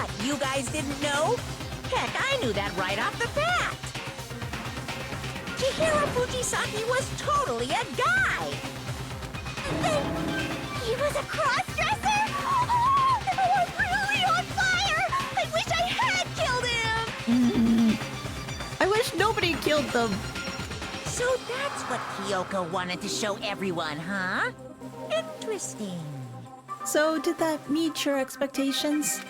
What, you guys didn't know? Heck, I knew that right off the bat. Chihiro Fujisaki was totally a guy. Then he was a cross-dresser? Oh, I'm really on fire! I wish I had killed him! I wish nobody killed them. So that's what Kyoko wanted to show everyone, huh? Interesting. So did that meet your expectations?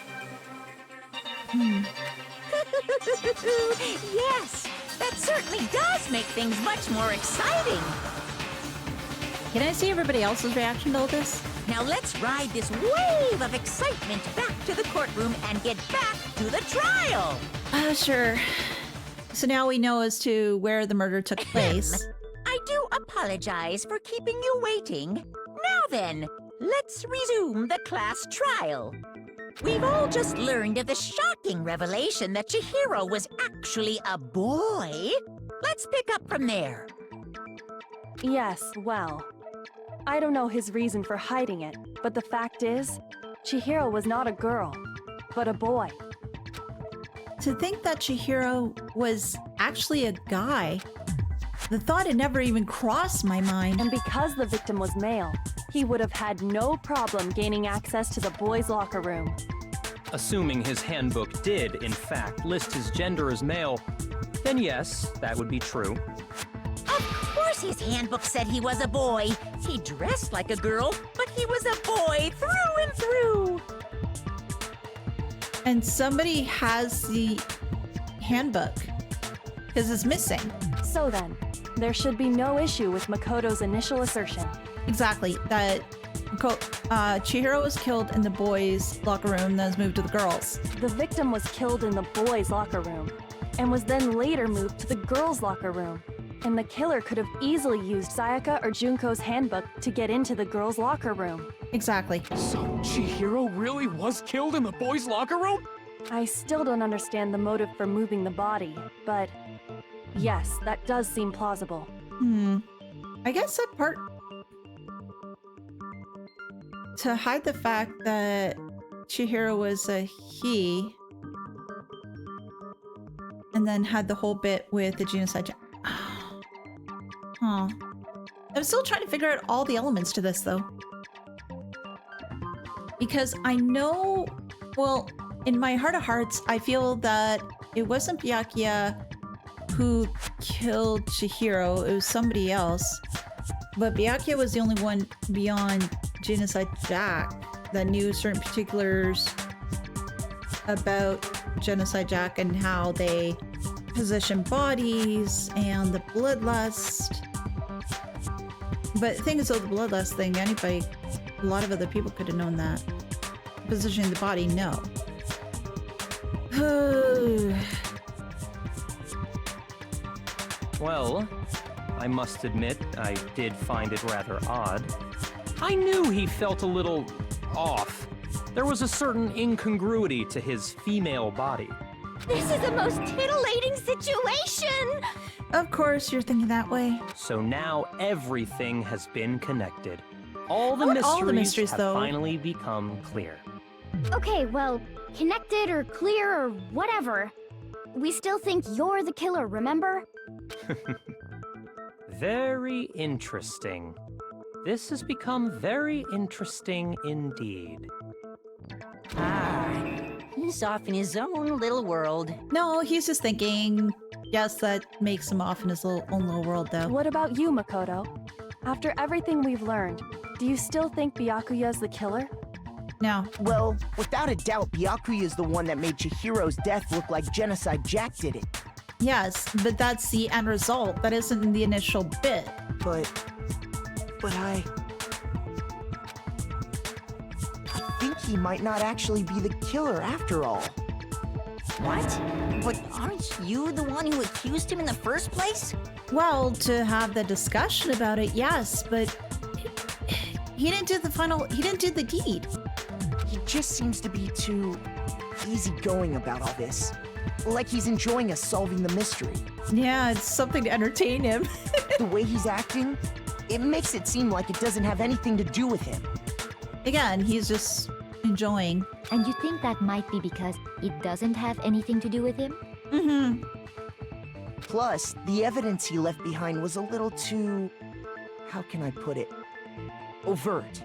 Yes, that certainly does make things much more exciting. Can I see everybody else's reaction to all this? Now let's ride this wave of excitement back to the courtroom and get back to the trial. Sure. So now we know as to where the murder took place. I do apologize for keeping you waiting. Now then, let's resume the class trial. We've all just learned of the shocking revelation that Chihiro was actually a boy. Let's pick up from there. Yes, well, I don't know his reason for hiding it, but the fact is, Chihiro was not a girl, but a boy. To think that Chihiro was actually a guy, the thought had never even crossed my mind. And because the victim was male, he would have had no problem gaining access to the boys' locker room. Assuming his handbook did, in fact, list his gender as male, then yes, that would be true. Of course his handbook said he was a boy. He dressed like a girl, but he was a boy through and through. And somebody has the handbook, because it's missing. So then, there should be no issue with Makoto's initial assertion. Exactly, that Chihiro was killed in the boys' locker room, then was moved to the girls'. The victim was killed in the boys' locker room, and was then later moved to the girls' locker room. And the killer could have easily used Sayaka or Junko's handbook to get into the girls' locker room. Exactly. So Chihiro really was killed in the boys' locker room? I still don't understand the motive for moving the body, but yes, that does seem plausible. I guess that part... To hide the fact that Chihiro was a he, and then had the whole bit with the genocide. Huh. I'm still trying to figure out all the elements to this, though. Because I know, well, in my heart of hearts, I feel that it wasn't Byakuya who killed Chihiro, it was somebody else. But Byakuya was the only one beyond Genocide Jack that knew certain particulars about Genocide Jack and how they position bodies and the bloodlust. But the thing is, though, the bloodlust thing, anybody, a lot of other people could have known that. Positioning the body, no. Well, I must admit, I did find it rather odd. I knew he felt a little off. There was a certain incongruity to his female body. This is the most titillating situation! Of course, you're thinking that way. So now everything has been connected. All the What mysteries, all the mysteries, have though? finally become clear. Okay, well, connected or clear or whatever. We still think you're the killer, remember? Very interesting. This has become very interesting indeed. He's off in his own little world. No, he's just thinking. Yes, that makes him off in his own little world, though. What about you, Makoto? After everything we've learned, do you still think Byakuya's the killer? No. Well, without a doubt, Byakuya is the one that made Chihiro's death look like Genocide Jack did it. Yes, but that's the end result. That isn't the initial bit. But I think he might not actually be the killer after all. What? But aren't you the one who accused him in the first place? Well, to have the discussion about it, yes, but he didn't do the deed. He just seems to be too easygoing about all this. Like he's enjoying us solving the mystery. Yeah, it's something to entertain him. The way he's acting, it makes it seem like it doesn't have anything to do with him. Again, he's just enjoying. And you think that might be because it doesn't have anything to do with him? Mm-hmm. Plus, the evidence he left behind was a little too... how can I put it? Overt.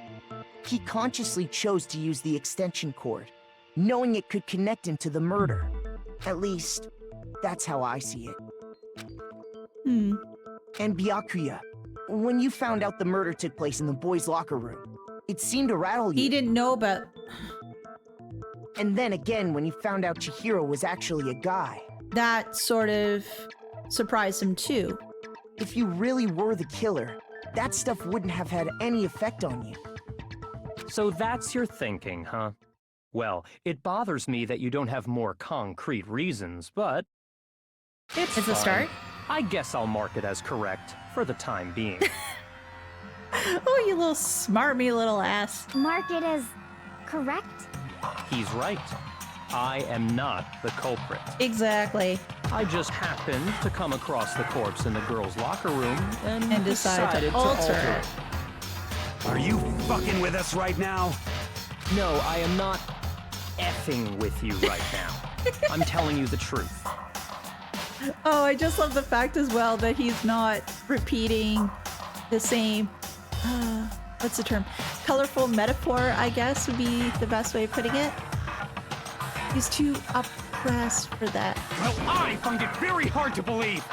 He consciously chose to use the extension cord, knowing it could connect him to the murder. At least, that's how I see it. Hmm. And Byakuya, when you found out the murder took place in the boys' locker room, it seemed to rattle you. He didn't know about... And then again, when you found out Chihiro was actually a guy. That sort of surprised him too. If you really were the killer, that stuff wouldn't have had any effect on you. So that's your thinking, huh? Well, it bothers me that you don't have more concrete reasons, but... It's a fine. start? I guess I'll mark it as correct for the time being. Oh, you little smarmy little ass. Mark it as correct? He's right. I am not the culprit. Exactly. I just happened to come across the corpse in the girls' locker room and decided to alter it. Are you fucking with us right now? No, I am not effing with you right now. I'm telling you the truth. Oh, I just love the fact as well that he's not repeating the same, what's the term? Colorful metaphor, I guess, would be the best way of putting it. He's too oppressed for that. Well, I find it very hard to believe.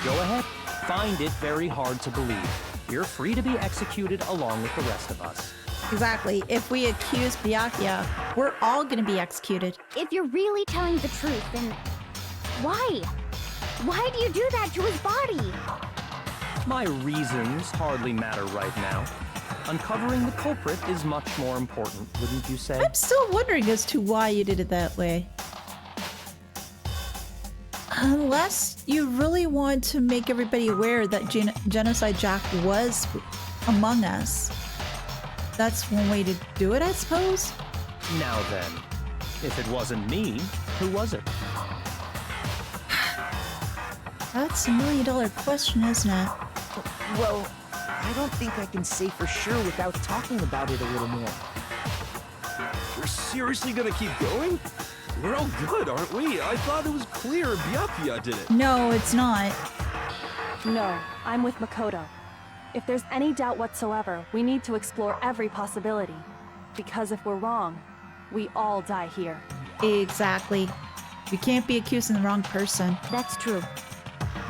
Go ahead. Find it very hard to believe. You're free to be executed along with the rest of us. Exactly. If we accuse Byakuya, we're all gonna be executed. If you're really telling the truth, then why? Why do you do that to his body? My reasons hardly matter right now. Uncovering the culprit is much more important, wouldn't you say? I'm still wondering as to why you did it that way. Unless you really want to make everybody aware that Genocide Jack was among us. That's one way to do it, I suppose? Now then, if it wasn't me, who was it? That's $1 million question, isn't it? Well, I don't think I can say for sure without talking about it a little more. We're seriously gonna keep going? We're all good, aren't we? I thought it was clear Byakuya did it. No, it's not. No, I'm with Makoto. If there's any doubt whatsoever, we need to explore every possibility. Because if we're wrong, we all die here. Exactly. You can't be accusing the wrong person. That's true.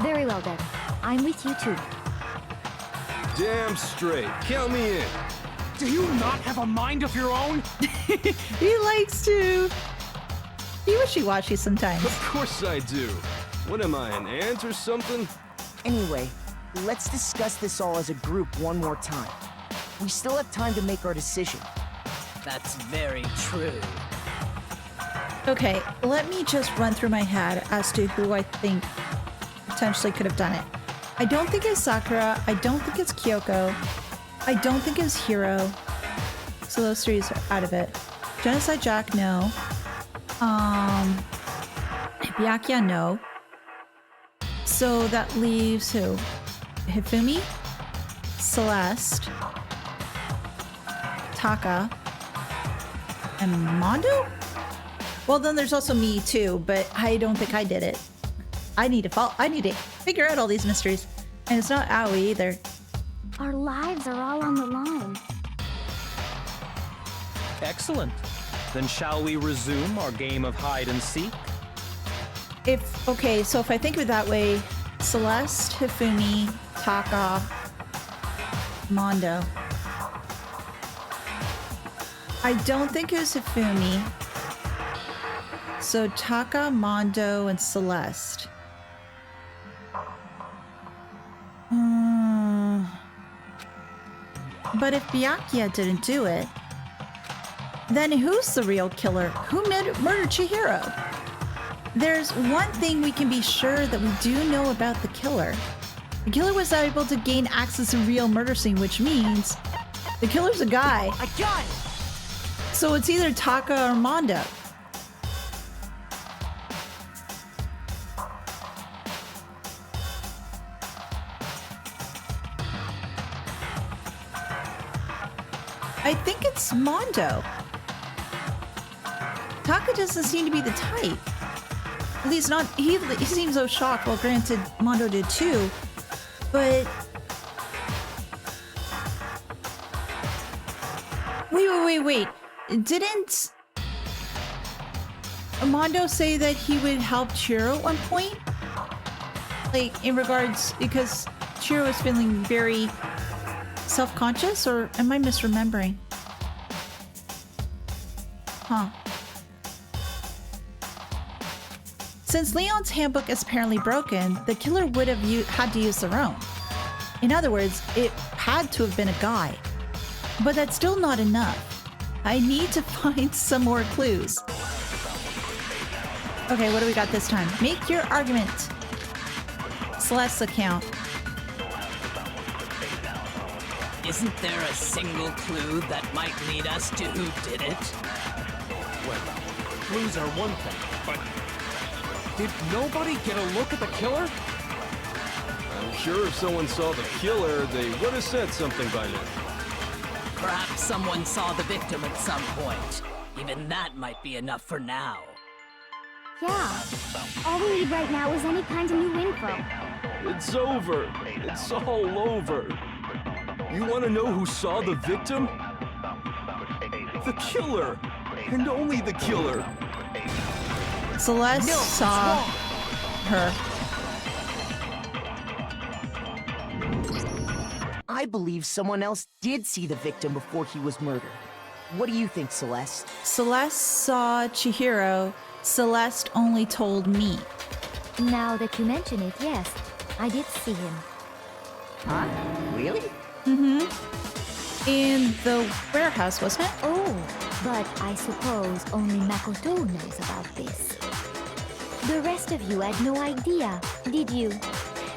Very well then. I'm with you too. Damn straight. Count me in. Do you not have a mind of your own? He likes to be wishy-washy sometimes. Of course I do. What am I, an ant or something? Anyway, let's discuss this all as a group one more time. We still have time to make our decision. That's very true. Okay, let me just run through my head as to who I think potentially could have done it. I don't think it's Sakura. I don't think it's Kyoko. I don't think it's Hiro. So those three are out of it. Genocide Jack, no. Byakuya, no. So that leaves who? Hifumi, Celeste, Taka, and Mondo? Well, then there's also me too, but I don't think I did it. I need to figure out all these mysteries. And it's not Aoi either. Our lives are all on the line. Excellent. Then shall we resume our game of hide and seek? Okay, so if I think of it that way, Celeste, Hifumi, Taka, Mondo. I don't think it was Hifumi. So Taka, Mondo, and Celeste. But if Byakuya didn't do it, then who's the real killer? Who murdered Chihiro? There's one thing we can be sure that we do know about the killer. The killer was able to gain access to real murder scene, which means the killer's a guy. I got it! So it's either Taka or Mondo. I think it's Mondo. Taka doesn't seem to be the type. At least not, he seems so shocked. Well, granted, Mondo did too. But... Wait. Didn't Mondo say that he would help Chihiro at one point? Like, in regards, because Chihiro was feeling very self-conscious, or am I misremembering? Huh. Since Leon's handbook is apparently broken, the killer would have had to use their own. In other words, it had to have been a guy. But that's still not enough. I need to find some more clues. Okay, what do we got this time? Make your argument. Celeste's account. Isn't there a single clue that might lead us to who did it? Well, clues are one thing, but did nobody get a look at the killer? I'm sure if someone saw the killer, they would have said something by now. Perhaps someone saw the victim at some point. Even that might be enough for now. Yeah. All we need right now is any kind of new info. It's over. It's all over. You want to know who saw the victim? The killer. And only the killer. Celeste saw her. I believe someone else did see the victim before he was murdered. What do you think, Celeste? Celeste saw Chihiro. Celeste only told me. Now that you mention it, yes, I did see him. Huh? Really? Mm-hmm. In the warehouse, wasn't it? Oh, but I suppose only Makoto knows about this. The rest of you had no idea, did you?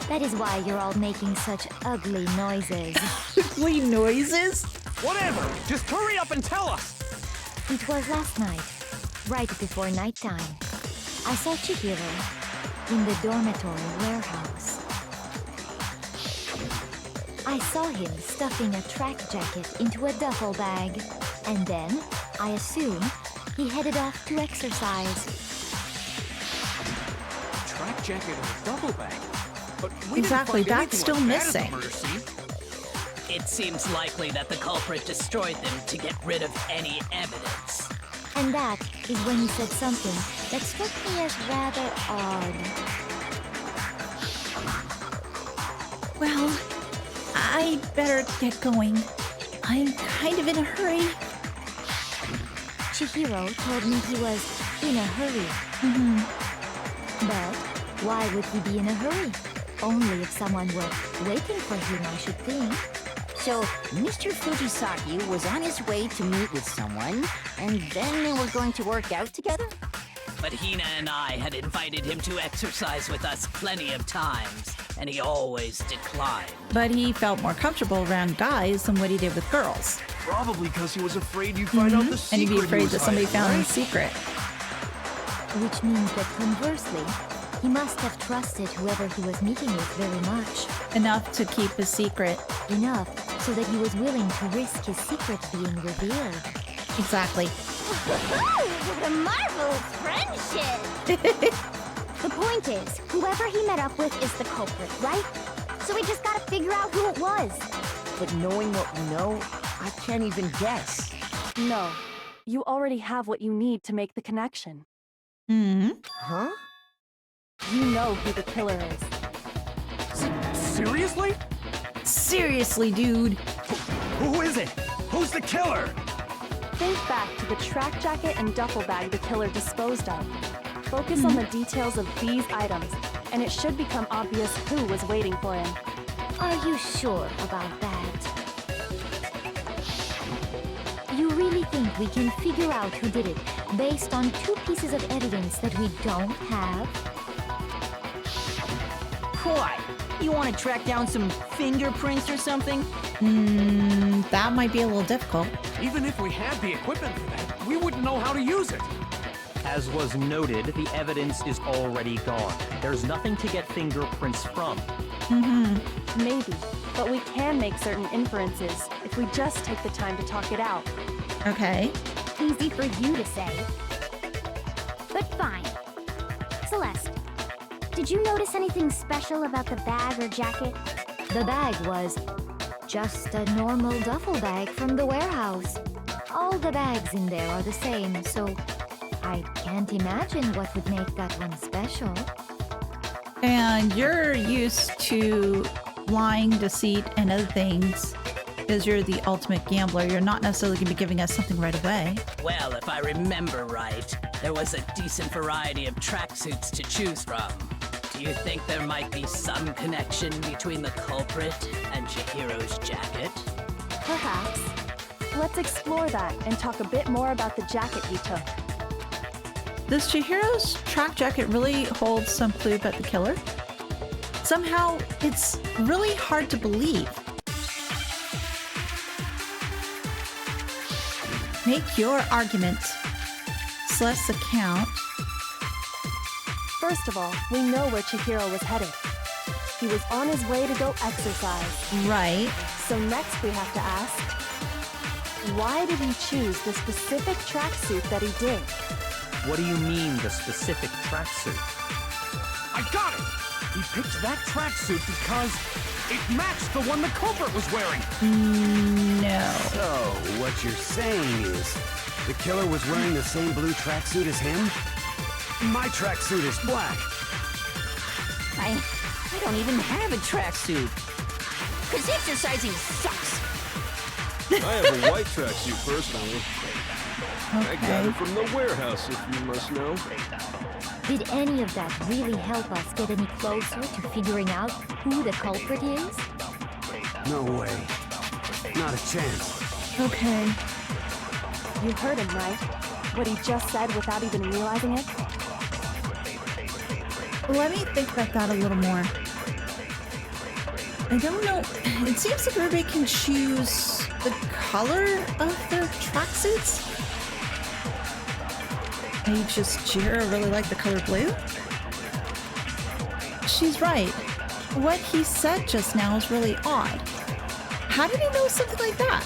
That is why you're all making such ugly noises. Ugly noises? Whatever! Just hurry up and tell us! It was last night, right before nighttime. I saw Chihiro in the dormitory warehouse. I saw him stuffing a track jacket into a duffel bag. And then, I assume, he headed off to exercise. Track jacket in a duffel bag? But we Exactly, didn't find that's still anything like that at missing. the murder scene. It seems likely that the culprit destroyed them to get rid of any evidence. And that is when he said something that struck me as rather odd. Well, I better get going. I'm kind of in a hurry. Chihiro told me he was in a hurry. But why would he be in a hurry? Only if someone were waiting for him, I should think. So, Mr. Fujisaki was on his way to meet with someone, and then they were going to work out together? But Hina and I had invited him to exercise with us plenty of times, and he always declined. But he felt more comfortable around guys than what he did with girls. Probably because he was afraid you'd find out the secret. And he'd be he afraid was that somebody hiding, found right? his secret. Which means that conversely, he must have trusted whoever he was meeting with very much. Enough to keep his secret. Enough so that he was willing to risk his secret being revealed. Exactly. What a marvelous friendship! The point is, whoever he met up with is the culprit, right? So we just gotta figure out who it was. But knowing what we know, I can't even guess. No, you already have what you need to make the connection. Huh? You know who the killer is. Seriously? Seriously, dude. Who is it? Who's the killer? Think back to the track jacket and duffel bag the killer disposed of. Focus on the details of these items, and it should become obvious who was waiting for him. Are you sure about that? You really think we can figure out who did it based on two pieces of evidence that we don't have? Why? You want to track down some fingerprints or something? That might be a little difficult. Even if we had the equipment for that, we wouldn't know how to use it. As was noted, the evidence is already gone. There's nothing to get fingerprints from. Maybe, but we can make certain inferences if if we just take the time to talk it out. Okay. Easy for you to say. But fine. Celeste, did you notice anything special about the bag or jacket? The bag was just a normal duffel bag from the warehouse. All the bags in there are the same, so I can't imagine what would make that one special. And you're used to lying, deceit, and other things because you're the ultimate gambler. You're not necessarily going to be giving us something right away. Well, if I remember right, there was a decent variety of tracksuits to choose from. Do you think there might be some connection between the culprit and Chihiro's jacket? Perhaps. Let's explore that and talk a bit more about the jacket he took. Does Chihiro's track jacket really hold some clue about the killer? Somehow, it's really hard to believe. Make your argument. Celeste's account. First of all, we know where Chihiro was headed. He was on his way to go exercise. Right. So next we have to ask, why did he choose the specific tracksuit that he did? What do you mean, the specific tracksuit? I got it! He picked that tracksuit because it matched the one the culprit was wearing. No. So, what you're saying is, the killer was wearing the same blue tracksuit as him? My tracksuit is black. I don't even have a tracksuit. Because exercising sucks. I have a white tracksuit personally. I got Okay. it from the warehouse, if you must know. Did any of that really help us get any closer to figuring out who the culprit is? No way. Not a chance. Okay. You heard him, right? What he just said without even realizing it? Let me think about that a little more. I don't know. It seems like everybody can choose the color of their tracksuits. Maybe just Chihiro really liked the color blue? She's right. What he said just now is really odd. How did he know something like that?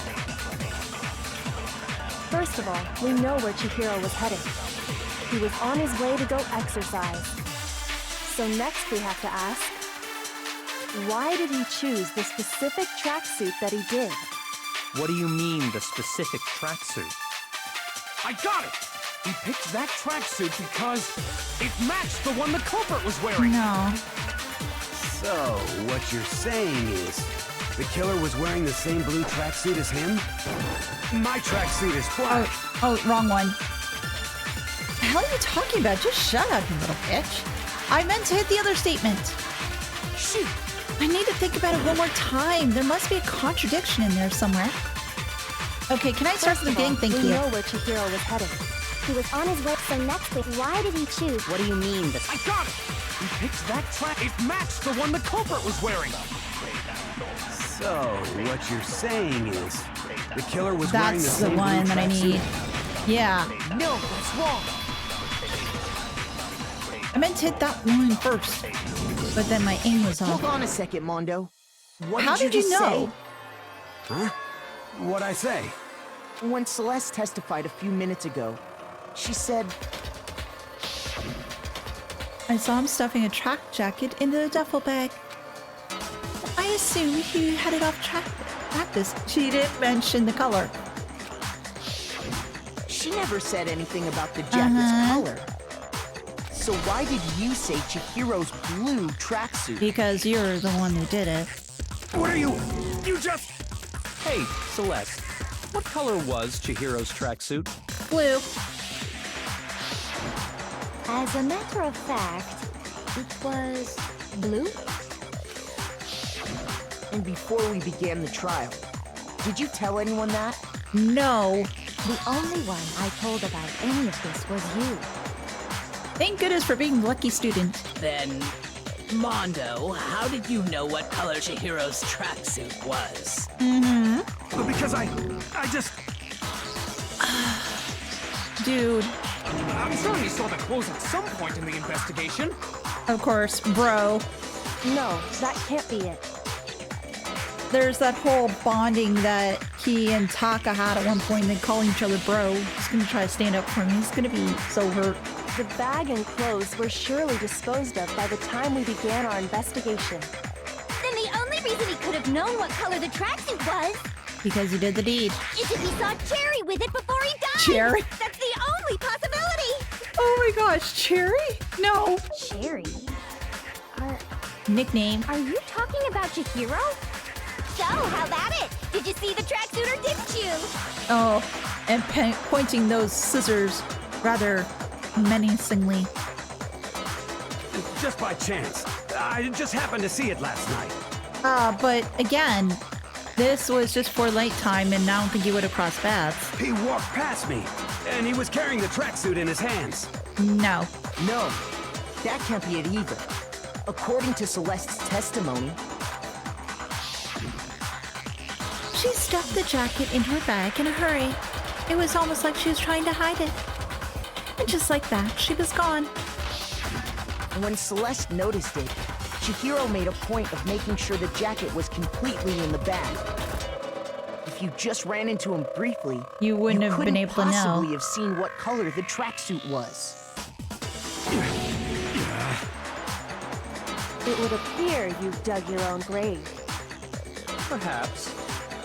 First of all, we know where Chihiro was headed. He was on his way to go exercise. So next we have to ask, why did he choose the specific tracksuit that he did? What do you mean, the specific tracksuit? I got it! He picked that tracksuit because it matched the one the culprit was wearing. No. So, what you're saying is, the killer was wearing the same blue tracksuit as him? My tracksuit is black. Oh, wrong one. The hell are you talking about? Just shut up, you little bitch. I meant to hit the other statement. Shoot. I need to think about it one more time. There must be a contradiction in there somewhere. Okay, can I start from the beginning? Thank we you. know where Chihiro was headed. He was on his way, so next week, why did he choose? What do you mean, the I got it! He picked that track. It matched the one the culprit was wearing. So, what you're saying is, the killer was wearing the That's the same blue one that I tracksuit? need. Yeah. No, that's wrong. I meant to hit that one first, but then my aim was Hold off. on a second, Mondo. What How did did you just know? Huh? What'd I say? say? When Celeste testified a few minutes ago, she said, I saw him stuffing a track jacket into the duffel bag. I assumed he had it off track practice. She didn't mention the color. she never said anything about the jacket's color. So why did you say Chihiro's blue tracksuit? Because you're the one who did it. What are you? You just... Hey, Celeste. What color was Chihiro's tracksuit? Blue. As a matter of fact, it was blue. And before we began the trial, did you tell anyone that? No. The only one I told about any of this was you. Thank goodness for being the lucky student. Then, Mondo, how did you know what color Chihiro's tracksuit was? Because I just... Dude. I'm sure you saw the clothes at some point in the investigation. Of course, bro. No, that can't be it. There's that whole bonding that he and Taka had at one point and they call each other bro. He's gonna try to stand up for him. He's gonna be so hurt. The bag and clothes were surely disposed of by the time we began our investigation. Then the only reason he could have known what color the tracksuit was Because he did the deed. is if he saw Cherry with it before he died. Cherry? That's the only possibility. Oh my gosh, Cherry? No. Cherry? Nickname. Are you talking about Chihiro? So, how about it? Did you see the tracksuit or didn't you? Oh, and pointing those scissors rather menacingly. Just by chance. I just happened to see it last night. But again, this was just for late time, and I don't think he would have crossed paths. He walked past me, and he was carrying the tracksuit in his hands. No. No, that can't be it either. According to Celeste's testimony, She stuffed the jacket into her bag in a hurry. It was almost like she was trying to hide it. And just like that, she was gone. when Celeste noticed it, Chihiro made a point of making sure the jacket was completely in the bag. If you just ran into him briefly, You wouldn't have been able to know. possibly have seen what color the tracksuit was. It would appear you've dug your own grave. Perhaps.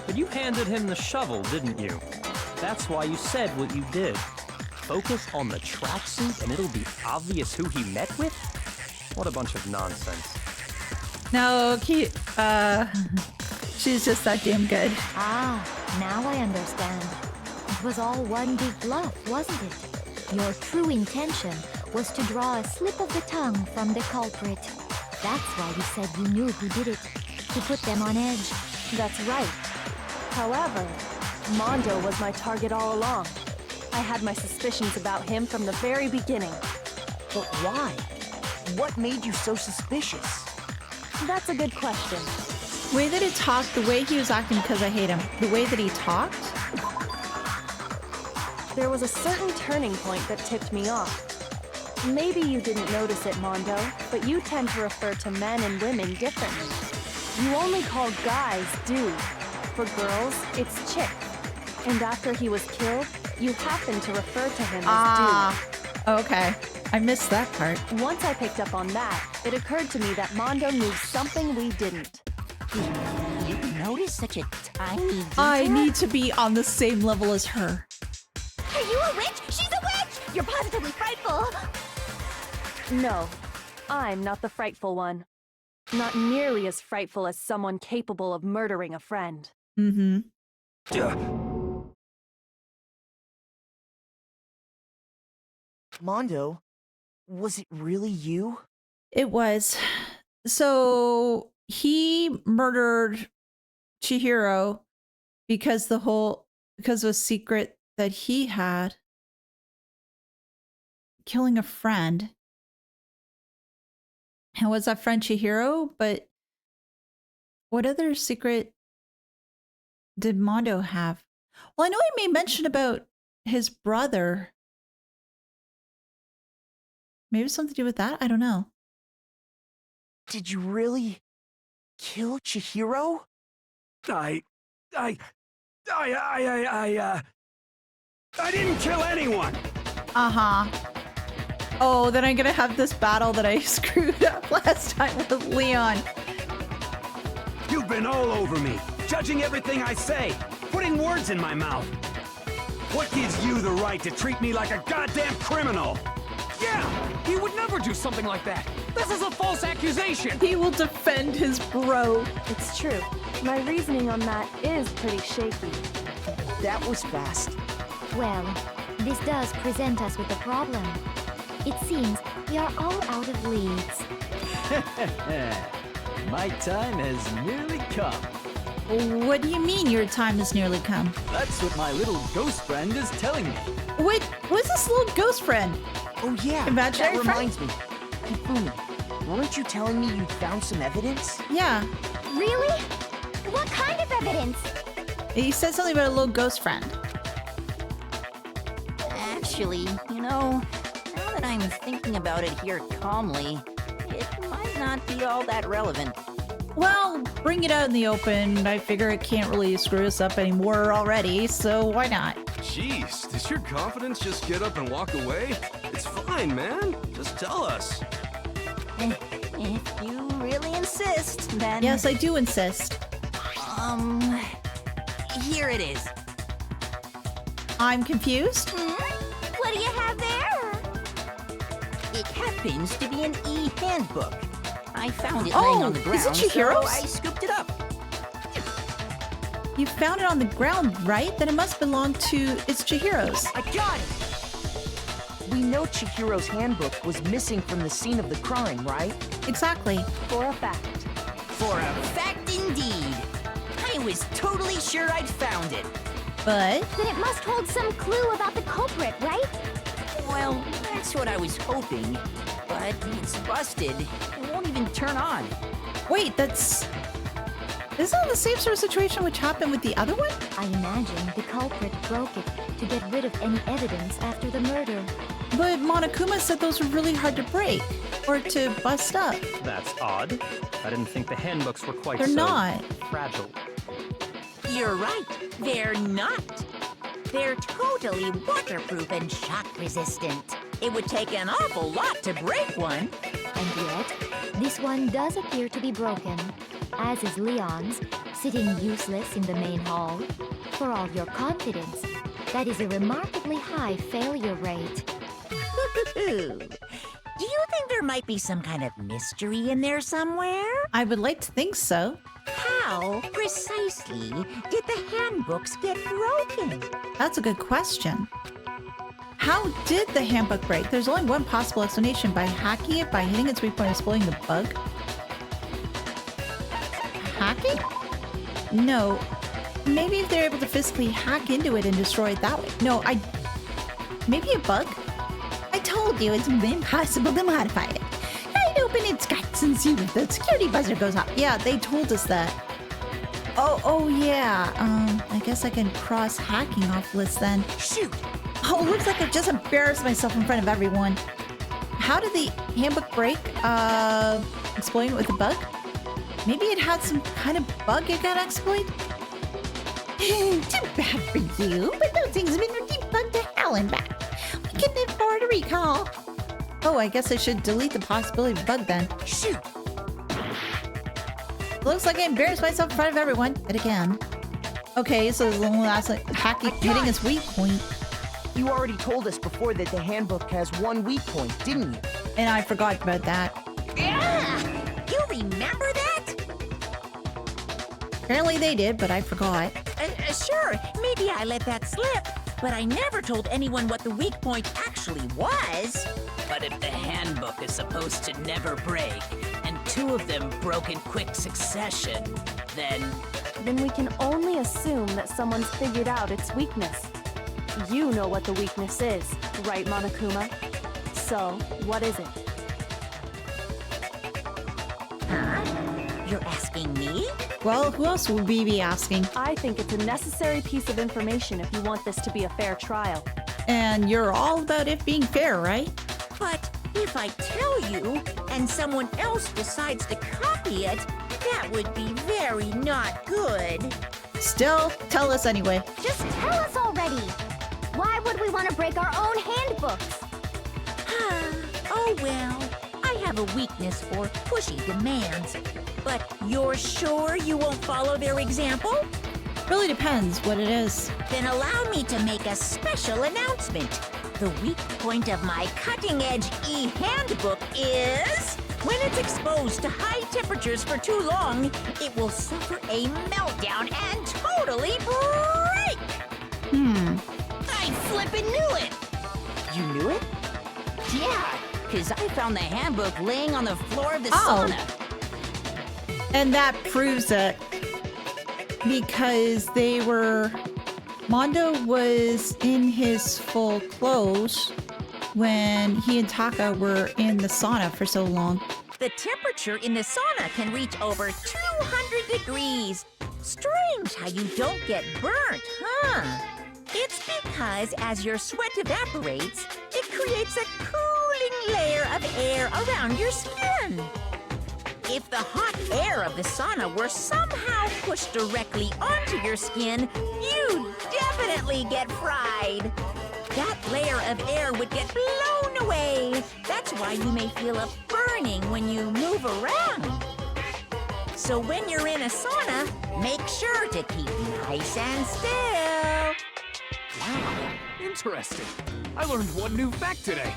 But you handed him the shovel, didn't you? That's why you said what you did. Focus on the tracksuit and it'll be obvious who he met with? What a bunch of nonsense. No, she's just that damn good. Ah, now I understand. It was all one big bluff, wasn't it? Your true intention was to draw a slip of the tongue from the culprit. That's why you said you knew who did it, to put them on edge. That's right. However, Mondo was my target all along. I had my suspicions about him from the very beginning. But why? What made you so suspicious? That's a good question. The way that he talked, the way he was acting, because I hate him. The way that he talked? There was a certain turning point that tipped me off. Maybe you didn't notice it, Mondo, but you tend to refer to men and women differently. You only call guys dude. For girls, it's chick. And after he was killed, you happened to refer to him as dude. Okay. I missed that part. Once I picked up on that, it occurred to me that Mondo knew something we didn't. You noticed such a tiny detail? I need to be on the same level as her. Are you a witch? She's a witch! You're positively frightful! No, I'm not the frightful one. Not nearly as frightful as someone capable of murdering a friend. Mm-hmm. Mondo, was it really you? It was. So he murdered Chihiro because of a secret that he had. Killing a friend. And was that friend Chihiro? But what other secret did Mondo have? Well, I know he made mention about his brother. Maybe something to do with that? I don't know. Did you really kill Chihiro? I didn't kill anyone! Uh-huh. Oh, then I'm gonna have this battle that I screwed up last time with Leon. You've been all over me, judging everything I say, putting words in my mouth. What gives you the right to treat me like a goddamn criminal? Yeah! He would never do something like that! This is a false accusation! He will defend his bro. It's true. My reasoning on that is pretty shaky. That was fast. Well, this does present us with a problem. It seems we are all out of leads. My time has nearly come. What do you mean your time has nearly come? That's what my little ghost friend is telling me. Wait, what's this little ghost friend? Oh yeah, Imaginary that friend? reminds me. Hifumi, weren't you telling me you'd found some evidence? Yeah. Really? What kind of evidence? He said something about a little ghost friend. Actually, now that I'm thinking about it here calmly, it might not be all that relevant. Well, bring it out in the open. I figure it can't really screw us up anymore already, so why not? Jeez, does your confidence just get up and walk away? It's fine, man. Just tell us. If you really insist, then... Yes, I do insist. Here it is. I'm confused. What do you have there? It happens to be an e-handbook. I found it laying on the ground, is it Chihiro's? so I scooped it up. You found it on the ground, right? Then it must belong to... It's Chihiro's. I got it! We know Chihiro's handbook was missing from the scene of the crime, right? Exactly. For a fact. For a fact indeed. I was totally sure I'd found it. But... Then it must hold some clue about the culprit, right? Well, that's what I was hoping. But it's busted. It won't even turn on. Wait, that's... Isn't that the same sort of situation which happened with the other one? I imagine the culprit broke it to get rid of any evidence after the murder. But Monokuma said those were really hard to break. Or to bust up. That's odd. I didn't think the handbooks were quite They're so not. fragile. You're right. They're not. They're totally waterproof and shock resistant. It would take an awful lot to break one. And yet, this one does appear to be broken, as is Leon's, sitting useless in the main hall. For all your confidence, that is a remarkably high failure rate. Do you think there might be some kind of mystery in there somewhere? I would like to think so. How precisely did the handbooks get broken? That's a good question. How did the handbook break? There's only one possible explanation. By hacking it, by hitting its weak point, exploiting the bug? Hacking? No. Maybe if they're able to physically hack into it and destroy it that way. No, maybe a bug? I told you it's impossible to modify it. I'd open its guts and see if the security buzzer goes off. Yeah, they told us that. Oh yeah. I guess I can cross hacking off list then. Shoot! Oh, looks like I just embarrassed myself in front of everyone. How did the handbook break? Exploiting it with a bug? Maybe it had some kind of bug it got exploited? Too bad for you, but those things have been debugged to hell and back. We can afford a recall. Oh, I guess I should delete the possibility of bug then. Shoot! Looks like I embarrassed myself in front of everyone. But again. Okay, so the last like hacking hitting its weak point. You already told us before that the handbook has one weak point, didn't you? And I forgot about that. Yeah! You remember that? Apparently they did, but I forgot. Sure, maybe I let that slip, but I never told anyone what the weak point actually was. But if the handbook is supposed to never break, and two of them broke in quick succession, then we can only assume that someone's figured out its weakness. You know what the weakness is, right, Monokuma? So, what is it? Huh? You're asking me? Well, who else would we be asking? I think it's a necessary piece of information if you want this to be a fair trial. And you're all about it being fair, right? But if I tell you, and someone else decides to copy it, that would be very not good. Still, tell us anyway. Just tell us already! Why would we want to break our own handbooks? Oh well, I have a weakness for pushy demands. But you're sure you won't follow their example? Really depends what it is. Then allow me to make a special announcement. The weak point of my cutting-edge e-handbook is... when it's exposed to high temperatures for too long, it will suffer a meltdown and totally break! I flippin' knew it! You knew it? Yeah, because I found the handbook laying on the floor of the Oh. sauna. And that proves it. Because they were... Mondo was in his full clothes when he and Taka were in the sauna for so long. The temperature in the sauna can reach over 200 degrees. Strange how you don't get burnt, huh? It's because as your sweat evaporates, it creates a cooling layer of air around your skin. If the hot air of the sauna were somehow pushed directly onto your skin, you'd definitely get fried. That layer of air would get blown away. That's why you may feel a burning when you move around. So when you're in a sauna, make sure to keep nice and still. Wow, interesting. I learned one new fact today.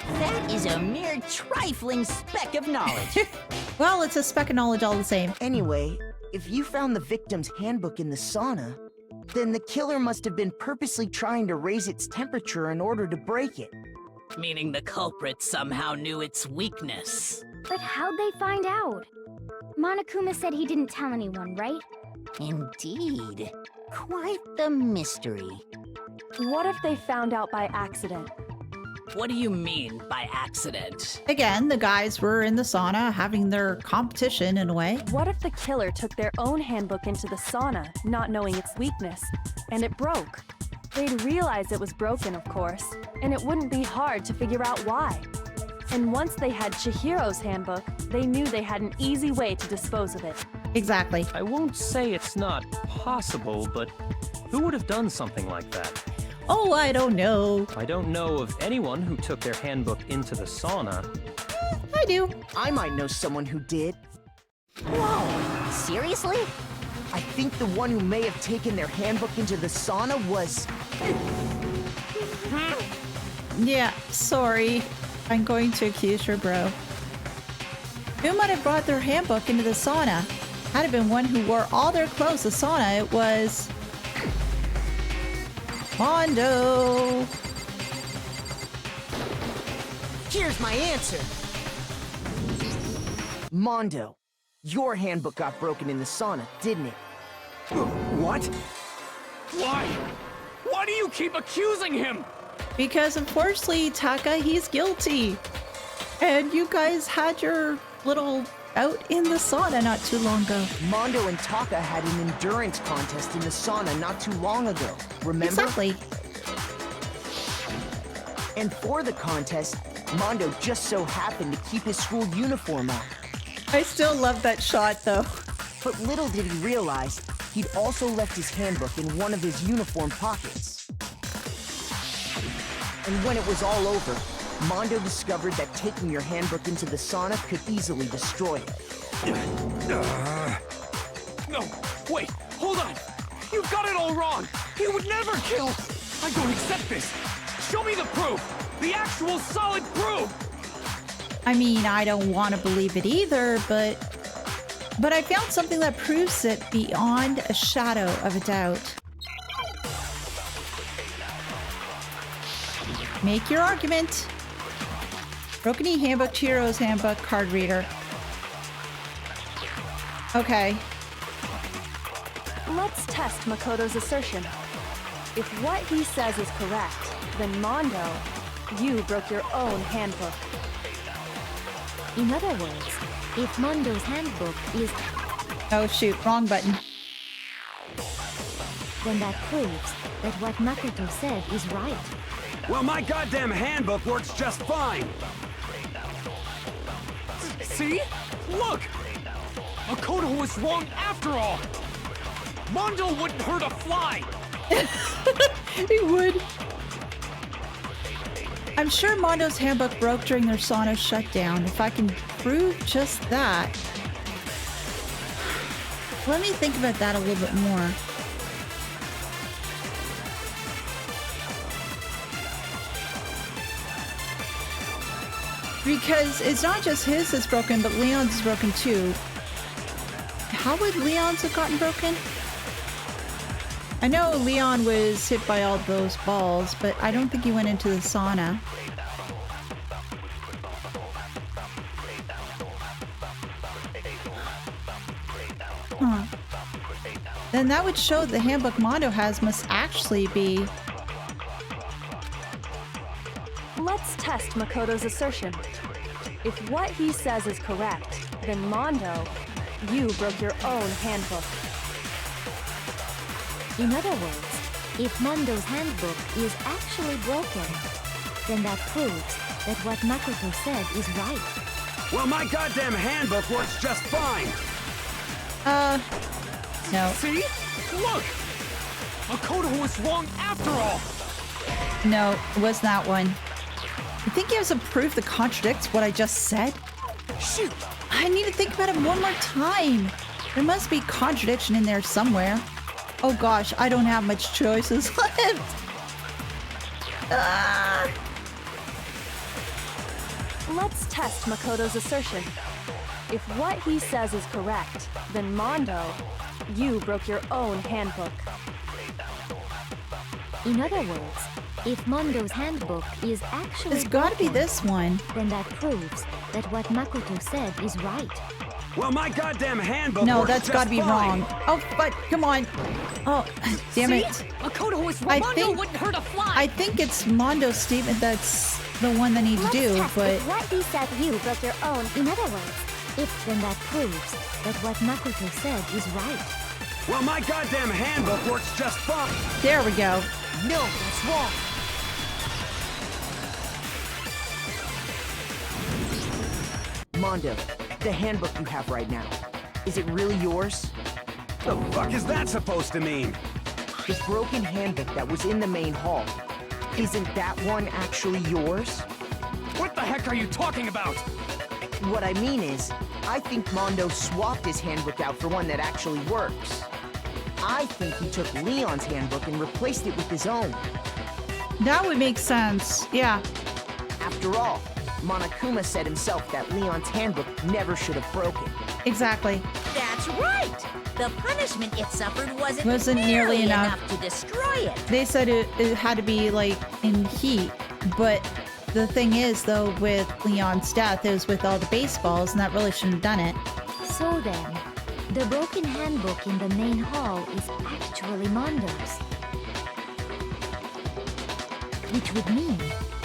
That is a mere trifling speck of knowledge. Well, it's a speck of knowledge all the same. Anyway, if you found the victim's handbook in the sauna, then the killer must have been purposely trying to raise its temperature in order to break it. Meaning the culprit somehow knew its weakness. But how'd they find out? Monokuma said he didn't tell anyone, right? Indeed. Quite the mystery. What if they found out by accident? What do you mean by accident? Again, the guys were in the sauna having their competition in a way. What if the killer took their own handbook into the sauna, not knowing its weakness, and it broke? They'd realize it was broken, of course, and it wouldn't be hard to figure out why. And once they had Chihiro's handbook, they knew they had an easy way to dispose of it. Exactly. I won't say it's not possible, but who would have done something like that? Oh, I don't know. I don't know of anyone who took their handbook into the sauna. I do. I might know someone who did. Whoa, seriously? I think the one who may have taken their handbook into the sauna was... Yeah, sorry. I'm going to accuse your bro. Who might have brought their handbook into the sauna? Had it been one who wore all their clothes to the sauna, it was... Mondo! Here's my answer. Mondo, your handbook got broken in the sauna, didn't it? What? Why? Why do you keep accusing him? Because unfortunately, Taka, he's guilty. And you guys had your little out in the sauna not too long ago. Mondo and Taka had an endurance contest in the sauna not too long ago, remember? Exactly. And for the contest, Mondo just so happened to keep his school uniform on. I still love that shot, though. But little did he realize, he'd also left his handbook in one of his uniform pockets. And when it was all over, Mondo discovered that taking your handbook into the sauna could easily destroy it. No, wait, hold on. You've got it all wrong. He would never kill. I don't accept this. Show me the proof. The actual solid proof. I mean, I don't want to believe it either, but I found something that proves it beyond a shadow of a doubt. Make your argument. Rokuni handbook, Chihiro's handbook, card reader. Okay. Let's test Makoto's assertion. If what he says is correct, then Mondo, you broke your own handbook. In other words, if Mondo's handbook is... Oh shoot, wrong button. then that proves that what Makoto said is right. Well, my goddamn handbook works just fine. See? Look! Makoto was wrong after all! Mondo wouldn't hurt a fly! He would. I'm sure Mondo's handbook broke during their sauna shutdown. If I can prove just that. Let me think about that a little bit more. Because it's not just his that's broken, but Leon's is broken too. How would Leon's have gotten broken? I know Leon was hit by all those balls, but I don't think he went into the sauna. Huh. Then that would show the handbook Mondo has must actually be... Let's test Makoto's assertion. If what he says is correct, then Mondo, you broke your own handbook. In other words, if Mondo's handbook is actually broken, then that proves that what Makoto said is right. Well, my goddamn handbook works just fine. No. See? Look! Makoto was wrong after all! No, it was that one. You think you have some proof that contradicts what I just said? Shoot! I need to think about it one more time. There must be contradiction in there somewhere. Oh gosh, I don't have much choices left. Ah. Let's test Makoto's assertion. If what he says is correct, then Mondo, you broke your own handbook. In other words, if Mondo's handbook is actually It's gotta be broken, this one. then that proves that what Makoto said is right. Well, my goddamn handbook No, works that's just gotta be fine. wrong. Oh, but come on. Oh, damn See? it. Makoto was I wrong. Mondo think- wouldn't hurt a fly. I think it's Mondo's statement that's the one that I need to Let's do, test but if what he said you broke your own. In other words, if then that proves that what Makoto said is right. Well, my goddamn handbook works just fine. there we go. No, that's wrong. Mondo, the handbook you have right now, is it really yours? The fuck is that supposed to mean? The broken handbook that was in the main hall, isn't that one actually yours? What the heck are you talking about? What I mean is, I think Mondo swapped his handbook out for one that actually works. I think he took Leon's handbook and replaced it with his own. That would make sense. Yeah. After all, Monokuma said himself that Leon's handbook never should have broken. Exactly. That's right! The punishment it suffered wasn't Nearly nearly enough. to destroy it. They said it had to be like in heat, but the thing is though, with Leon's death, it was with all the baseballs, and that really shouldn't have done it. So then, the broken handbook in the main hall is actually Mondo's. Which would mean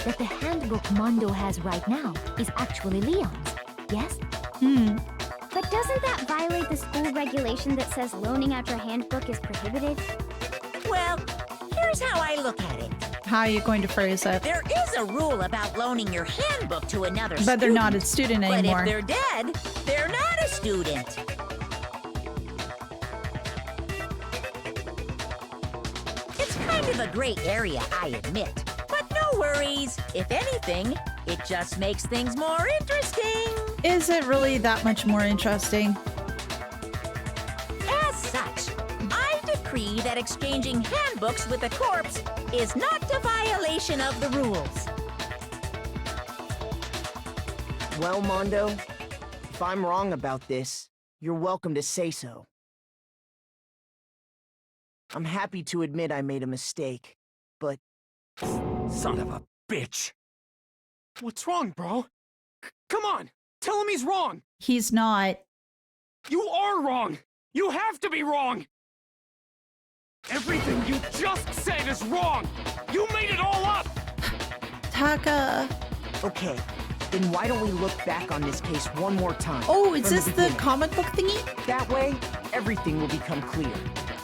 that the handbook Mondo has right now is actually Leon's, yes? But doesn't that violate the school regulation that says loaning out your handbook is prohibited? Well, here's how I look at it. How are you going to phrase it? There is a rule about loaning your handbook to another student. But they're not a student anymore. But if they're dead, they're not a student. It's kind of a gray area, I admit. But no worries. If anything, it just makes things more interesting. Is it really that much more interesting? As such, I decree that exchanging handbooks with a corpse is not a violation of the rules. Well, Mondo, if I'm wrong about this, you're welcome to say so. I'm happy to admit I made a mistake, but... Son of a bitch. What's wrong, bro? Come on! Tell him he's wrong! He's not. You are wrong! You have to be wrong! Everything you just said is wrong! You made it all up! Taka. Okay, then why don't we look back on this case one more time? Oh, is from this the beginning? comic book thingy? That way, everything will become clear.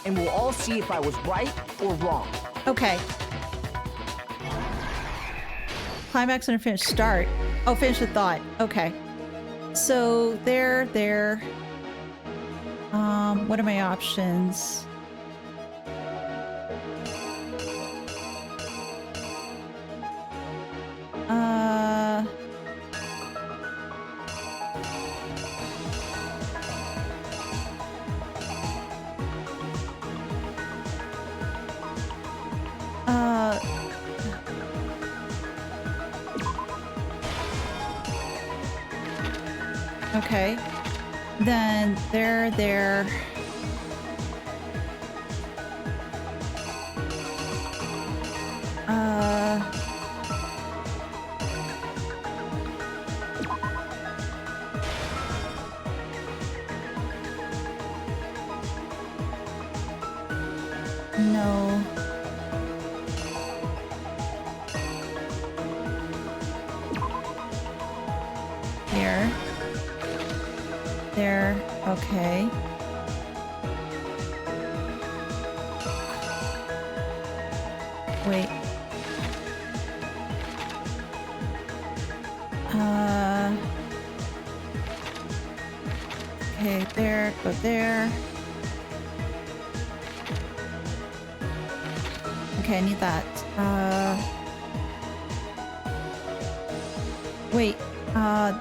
And we'll all see if I was right or wrong. Okay. Climax and a finish start. Oh, finish the thought. Okay. So there. What are my options? Okay. Then there. No. Here. There. Okay. Wait. there, go there. Okay, I need that. Wait,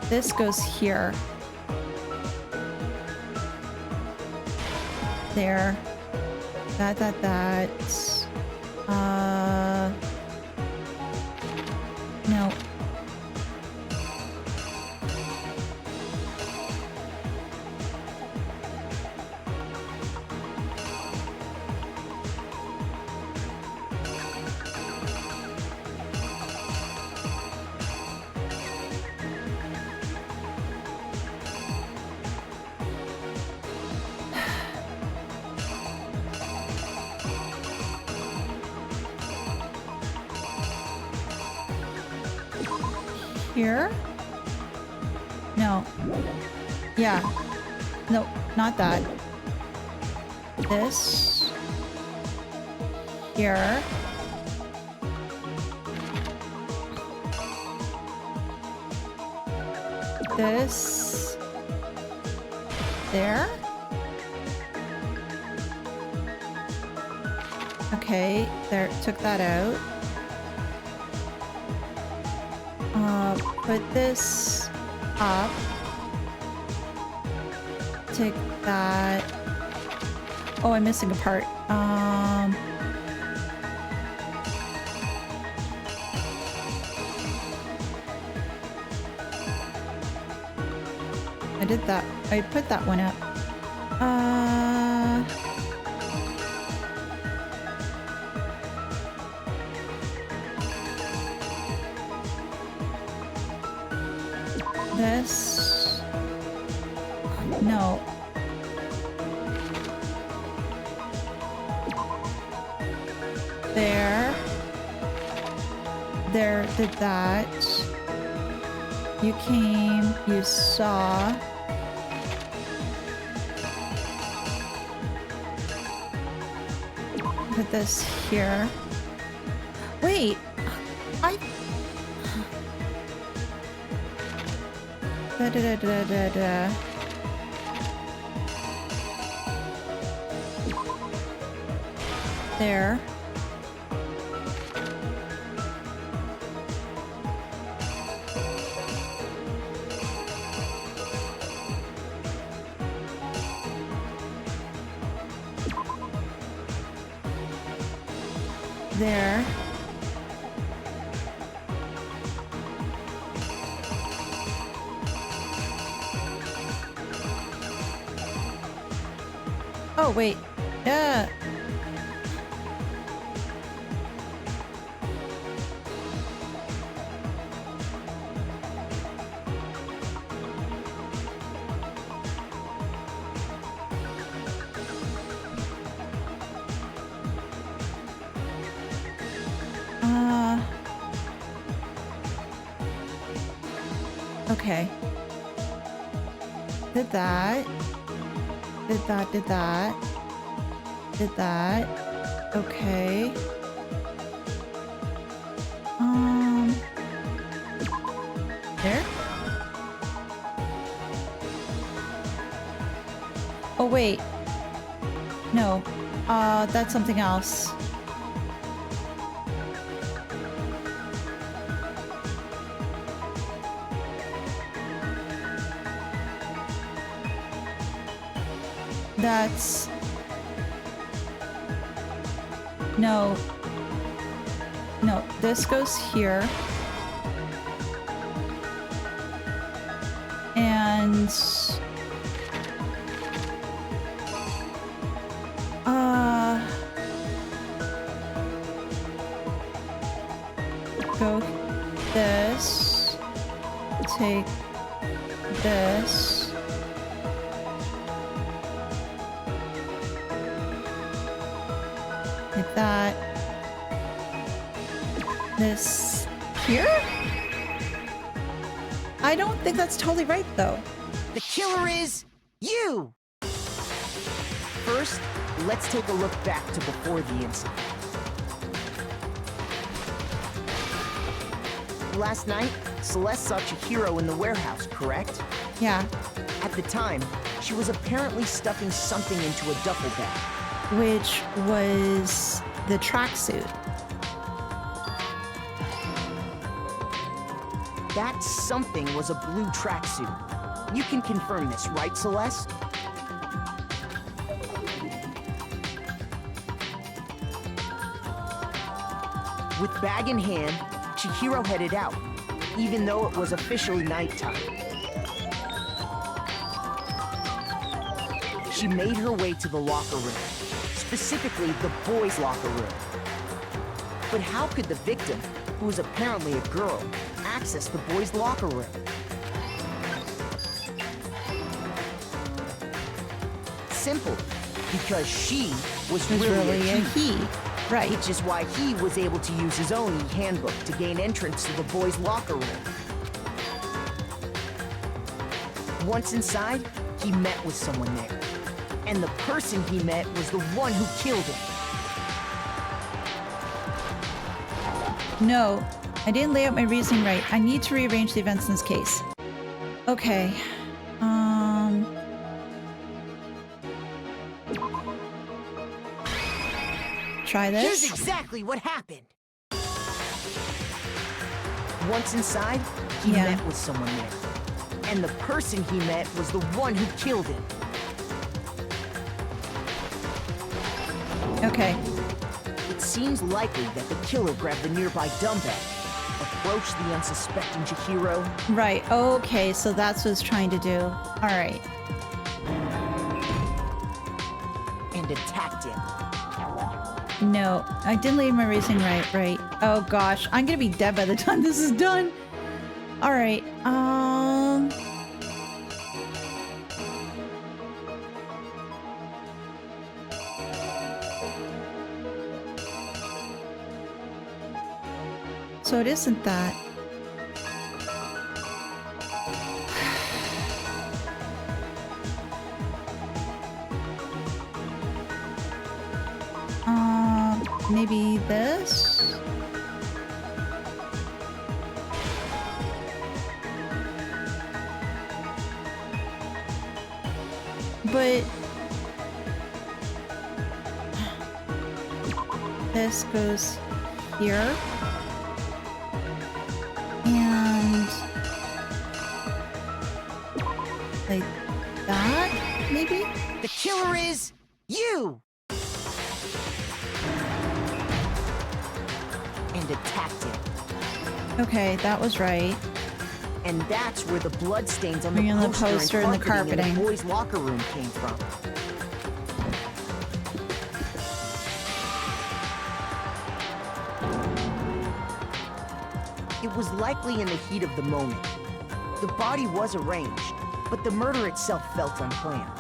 this goes here. There. That. No. Here? No. Yeah. No, not that. This. Here. This. There. Okay, there, took that out. Put this up. Take that. Oh, I'm missing a part. I did that. I put that one up. This. No. There. There, did that. You came, you saw. Put this here. Wait. Da. There. There. Oh, wait. Yeah. Okay. Did that. Did that. Okay. There? Oh, wait. No. That's something else. That's... No. No, this goes here. And... Go this. Take this. Like that. This here? I don't think that's totally right, though. The killer is you! First, let's take a look back to before the incident. Last night, Celeste saw Chihiro in the warehouse, correct? Yeah. At the time, She was apparently stuffing something into a duffel bag. Which was the tracksuit. That something was a blue tracksuit. You can confirm this, right, Celeste? With bag in hand, Chihiro headed out, even though it was officially nighttime. She made her way to the locker room, specifically the boys' locker room. But how could the victim, who was apparently a girl, access the boys' locker room? Simple, because she was really a he. Right. Which is why he was able to use his own e-handbook to gain entrance to the boys' locker room. Once inside, he met with someone there. And the person he met was the one who killed him. No, I didn't lay out my reasoning right. I need to rearrange the events in this case. Okay. Try this. Here's exactly what happened. Once inside, he met with someone there. And the person he met was the one who killed him. Okay. It seems likely that the killer grabbed the nearby dumbbell, approached the unsuspecting Chihiro. Right, okay, so that's what it's trying to do. Alright. And attacked him. No, I didn't leave my reasoning right. Oh gosh, I'm gonna be dead by the time this is done. Alright, so it isn't that. Maybe this? But this goes here. And like that, maybe? The killer is you! And attacked him. Okay, that was right. And that's where the bloodstains on Bring in the the poster poster and and the carpeting in carpeting. the boys' locker room came from. It was likely in the heat of the moment. The body was arranged, but the murder itself felt unplanned.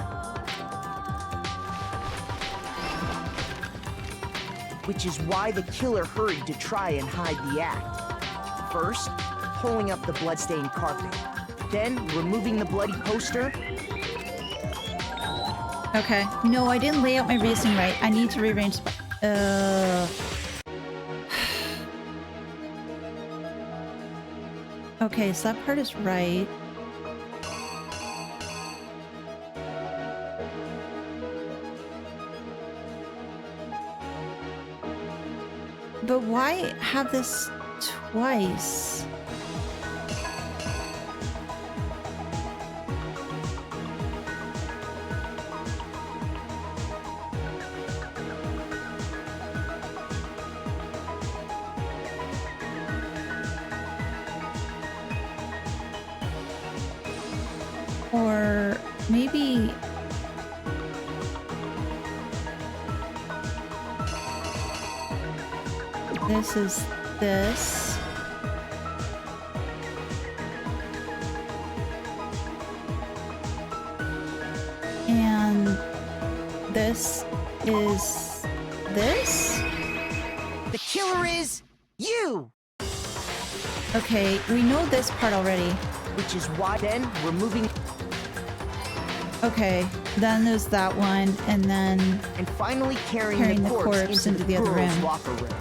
Which is why the killer hurried to try and hide the act. First, pulling up the bloodstained carpet, then removing the bloody poster. Okay. No, I didn't lay out my reasoning right. I need to rearrange. Okay, so that part is right. But why have this twice? Or maybe... this is this. And this is this? The killer is you! Okay, we know this part already. Which is why then removing... Okay, then there's that one, and then... And finally carrying the corpse into the other girls' room. locker room.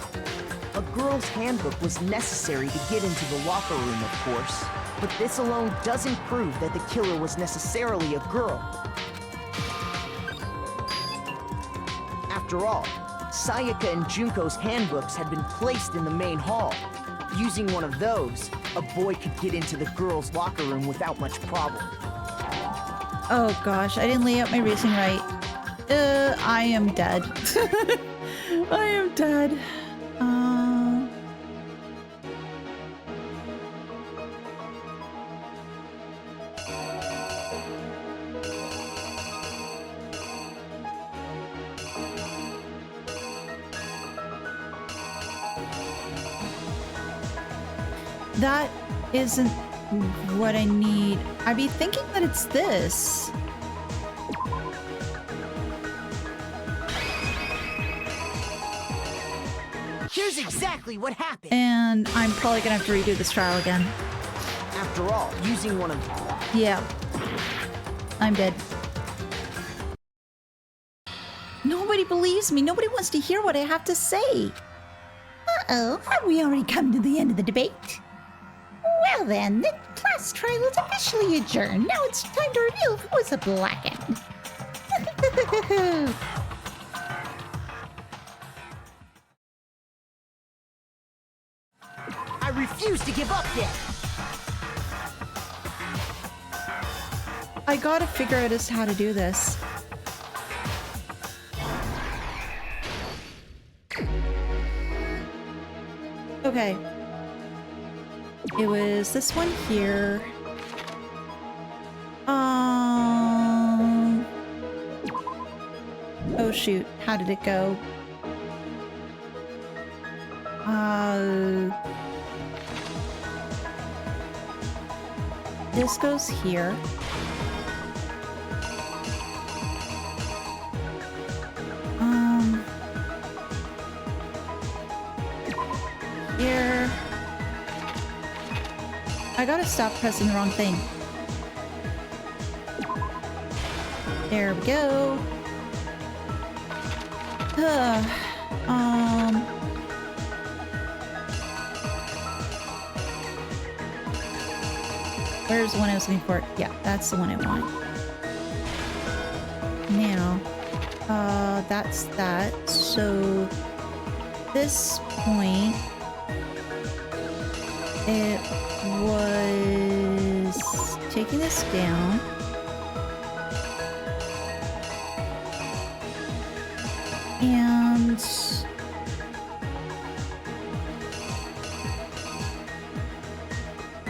A girl's handbook was necessary to get into the locker room, of course. But this alone doesn't prove that the killer was necessarily a girl. After all, Sayaka and Junko's handbooks had been placed in the main hall. Using one of those, a boy could get into the girls' locker room without much problem. Oh gosh, I didn't lay out my reasoning right. I am dead. I am dead. That isn't what I need. I'd be thinking that it's this. Here's exactly what happened. And I'm probably gonna have to redo this trial again. After all, using one of... Yeah. I'm dead. Nobody believes me. Nobody wants to hear what I have to say. Uh-oh, have we already come to the end of the debate? Well then, the class trial is officially adjourned. Now it's time to reveal who was a blackened. I refuse to give up yet. I gotta figure out as to how to do this. Okay. It was this one here. Oh shoot, how did it go? This goes here. Here. I gotta stop pressing the wrong thing. There we go. Where's the one I was looking for? Yeah, that's the one I want. Now, that's that. So, this point, it was taking this down. And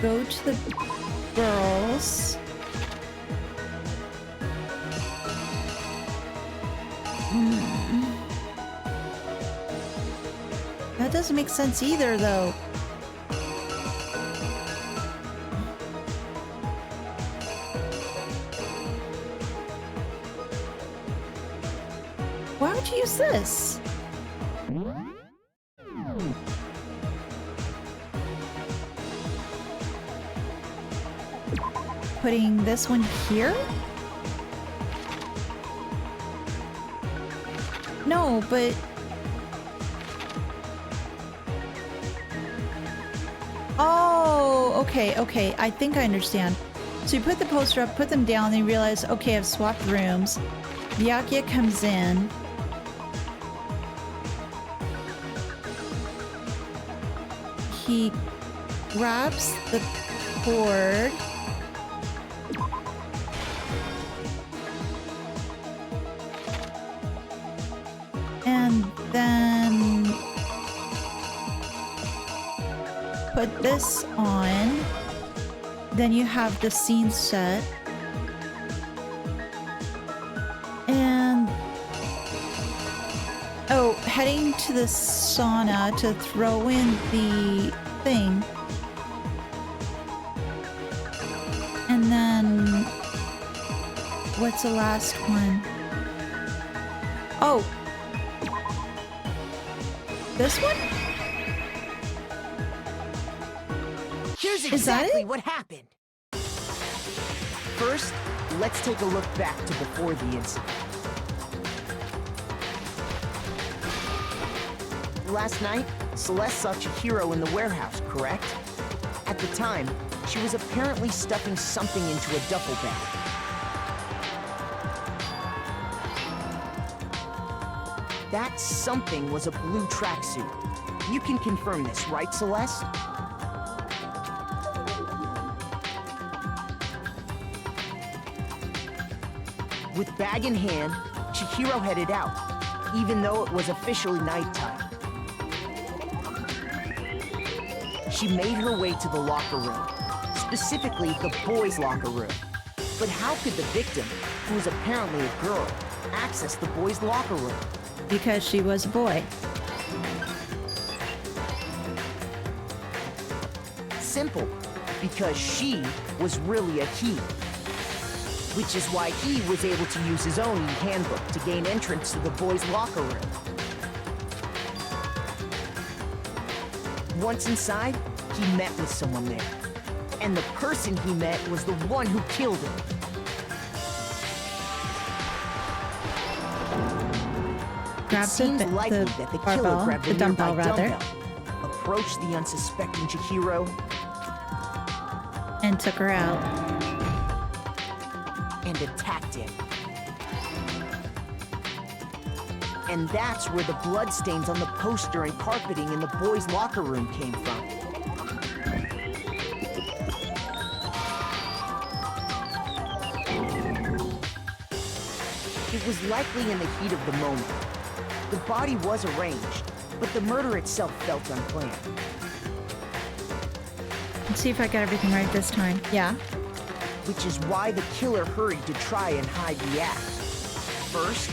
go to the girls. That doesn't make sense either, though. Why would you use this? Putting this one here? No, but... Oh, okay. I think I understand. So you put the poster up, put them down, then you realize, okay, I've swapped rooms. Byakuya comes in. He grabs the cord. And then put this on. Then you have the scene set. And oh, heading to the sauna to throw in the thing. And then what's the last one? Oh, this one? Here's exactly what happened. First, let's take a look back to before the incident. Last night, Celeste saw Chihiro in the warehouse, correct? At the time, she was apparently stuffing something into a duffel bag. That something was a blue tracksuit. You can confirm this, right, Celeste? With bag in hand, Chihiro headed out, even though it was officially nighttime. She made her way to the locker room, specifically the boys' locker room. But how could the victim, who was apparently a girl, access the boys' locker room? Because she was a boy. Simple, because she was really a he. Which is why he was able to use his own handbook to gain entrance to the boys' locker room. Once inside, he met with someone there. And the person he met was the one who killed him. It seems likely that the killer grabbed the nearby dumbbell, approached the unsuspecting Chihiro, and took her out. And attacked him. And that's where the bloodstains on the poster and carpeting in the boys' locker room came from. It was likely in the heat of the moment. The body was arranged, but the murder itself felt unplanned. Let's see if I got everything right this time. Yeah. Which is why the killer hurried to try and hide the act. First,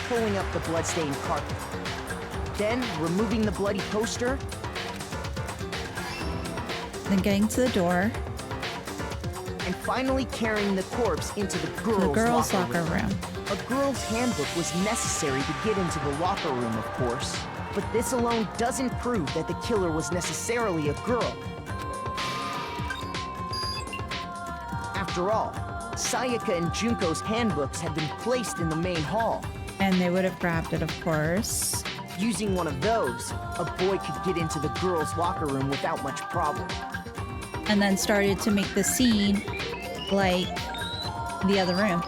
pulling up the bloodstained carpet. Then, removing the bloody poster. Then getting to the door. And finally carrying the corpse into the girls' locker room. A girl's handbook was necessary to get into the locker room, of course. But this alone doesn't prove that the killer was necessarily a girl. After all, Sayaka and Junko's handbooks had been placed in the main hall. And they would have grabbed it, of course. Using one of those, a boy could get into the girls' locker room without much problem. And then started to make the scene like the other room.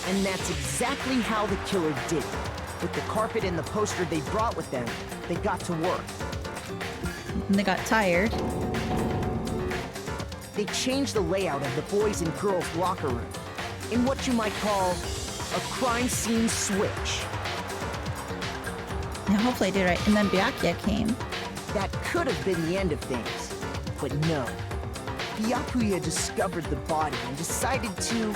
And that's exactly how the killer did it. With the carpet and the poster they brought with them, they got to work. And they got tired. They changed the layout of the boys' and girls' locker room in what you might call a crime scene switch. Now, hopefully I did right. And then Byakuya came. That could have been the end of things, but no. Byakuya discovered the body and decided to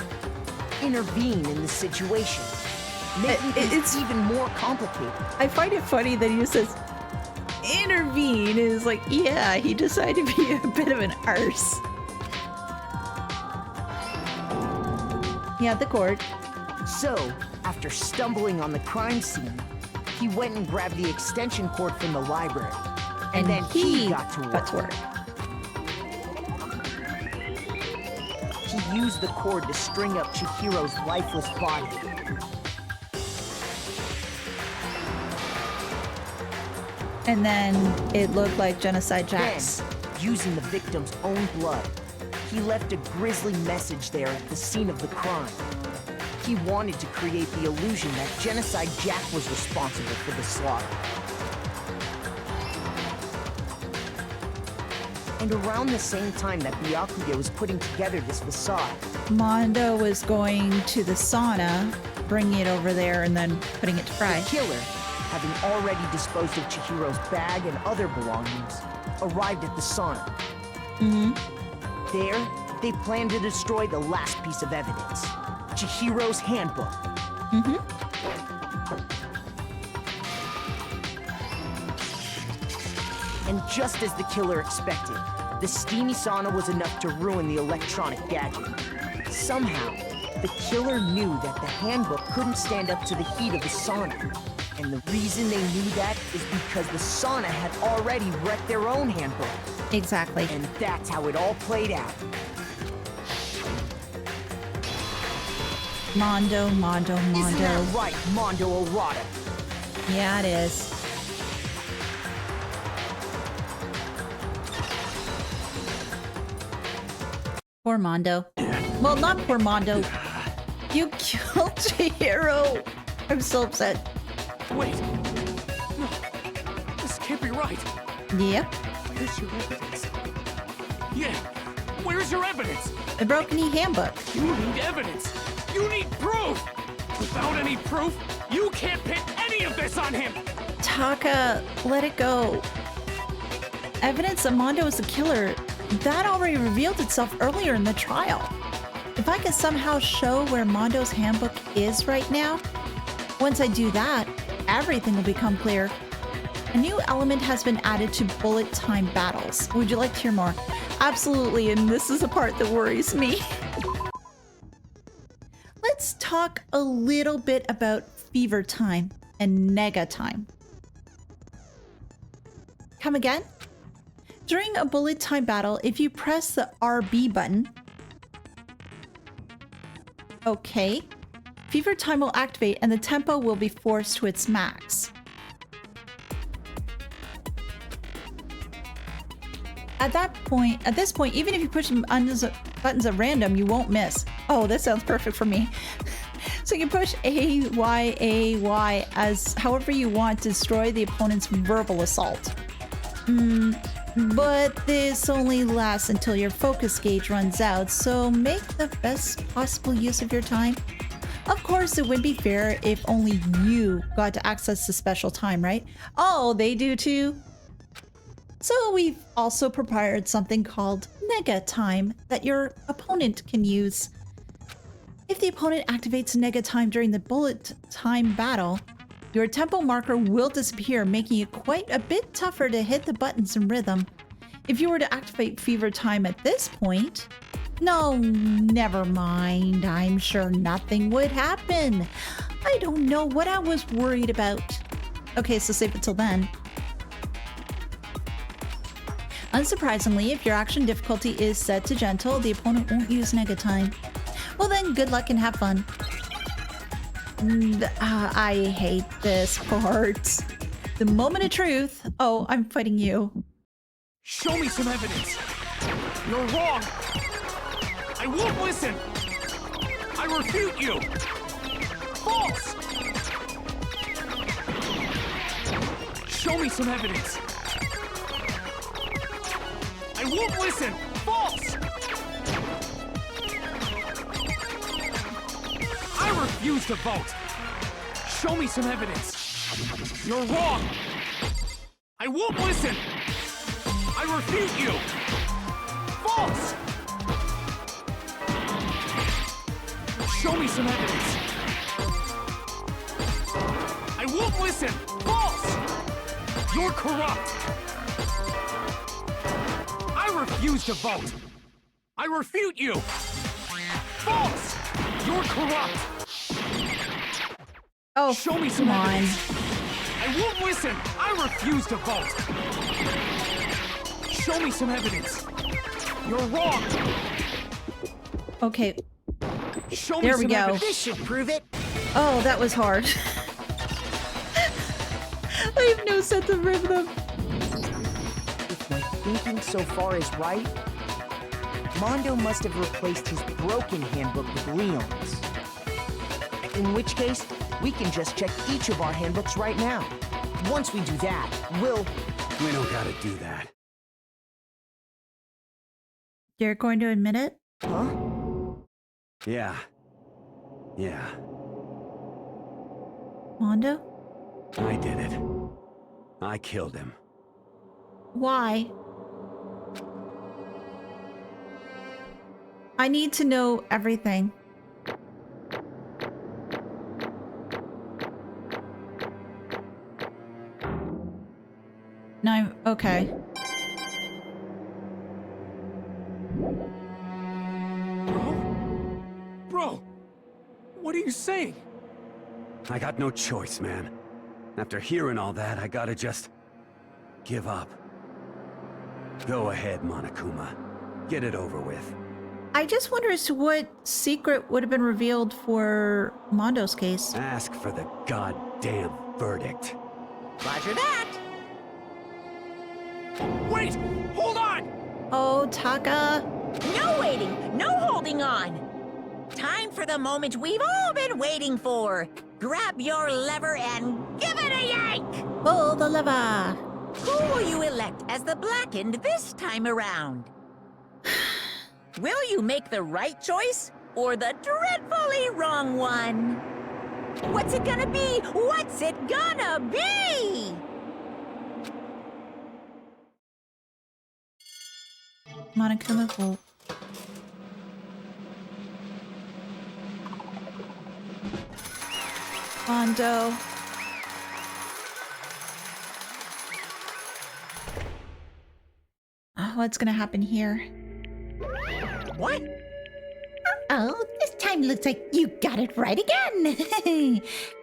intervene in the situation, making it's even more complicated. I find it funny that he says intervene is like, yeah, he decided to be a bit of an arse. He had the cord. So, after stumbling on the crime scene, he went and grabbed the extension cord from the library. And then he got to work. He used the cord to string up Chihiro's lifeless body. And then it looked like Genocide Jax. Then, using the victim's own blood, he left a grisly message there at the scene of the crime. He wanted to create the illusion that Genocide Jack was responsible for the slaughter. And around the same time that Byakuya was putting together this facade, Mondo was going to the sauna, bringing it over there, and then putting it to fry. The killer, having already disposed of Chihiro's bag and other belongings, arrived at the sauna. There, they planned to destroy the last piece of evidence, Chihiro's handbook. And just as the killer expected, the steamy sauna was enough to ruin the electronic gadget. Somehow, the killer knew that the handbook couldn't stand up to the heat of the sauna. And the reason they knew that is because the sauna had already wrecked their own handbook. Exactly. And that's how it all played out. Mondo. Isn't that right, Mondo Errata? Yeah, it is. Poor Mondo. Well, not poor Mondo. You killed Chihiro! I'm so upset. Wait. No. This can't be right. Yep. Where's your evidence? Yeah. Where's your evidence? The Broken E Handbook. You need evidence. You need proof. Without any proof, you can't pin any of this on him. Taka, let it go. Evidence that Mondo is the killer, that already revealed itself earlier in the trial. If I can somehow show where Mondo's handbook is right now, once I do that, everything will become clear. A new element has been added to bullet time battles. Would you like to hear more? Absolutely, and this is the part that worries me. Let's talk a little bit about fever time and nega time. Come again? During a bullet time battle, if you press the RB button, okay, fever time will activate and the tempo will be forced to its max. At this point, even if you push buttons at random, you won't miss. Oh, that sounds perfect for me. So you push A, Y, A, Y as however you want to destroy the opponent's verbal assault. But this only lasts until your focus gauge runs out, so make the best possible use of your time. Of course, it would be fair if only you got to access the special time, right? Oh, they do too? So we've also prepared something called nega time that your opponent can use. If the opponent activates nega time during the bullet time battle, your tempo marker will disappear, making it quite a bit tougher to hit the buttons in rhythm. If you were to activate fever time at this point, no, never mind. I'm sure nothing would happen. I don't know what I was worried about. Okay, so save it till then. Unsurprisingly, if your action difficulty is set to gentle, the opponent won't use nega time. Well then, good luck and have fun. I hate this part. The moment of truth. Oh, I'm fighting you. Show me some evidence. You're wrong. I won't listen. I refute you. False. Show me some evidence. I won't listen. False. I refuse to vote. Show me some evidence. You're wrong. I won't listen. I refute you. False. Show me some evidence. I won't listen. False. You're corrupt. I refuse to vote. I refute you. False. You're corrupt. Oh, show me some evidence. I won't listen. I refuse to vote. Show me some evidence. You're wrong. Okay. Show there me we some go. evidence. This should prove it. Oh, that was hard. I have no sense of rhythm. If my thinking so far is right, Mondo must have replaced his broken handbook with Leon's. In which case, we can just check each of our handbooks right now. Once we do that, we'll... We don't gotta do that. You're going to admit it? Huh? Yeah. Mondo? I did it. I killed him. Why? I need to know everything. No, okay. Bro, what are you saying? I got no choice, man. After hearing all that, I gotta just... give up. Go ahead, Monokuma. Get it over with. I just wonder as to what secret would have been revealed for Mondo's case. Ask for the goddamn verdict. Roger that. Wait! Hold on! Oh, Taka. No waiting, no holding on. time for the moment we've all been waiting for. Grab your lever and give it a yank! Pull the lever! Who will you elect as the Blackened this time around? Will you make the right choice or the dreadfully wrong one? What's it gonna be? What's it gonna be? Monokuma vote. Mondo. What's gonna happen here? What? Oh, this time looks like you got it right again.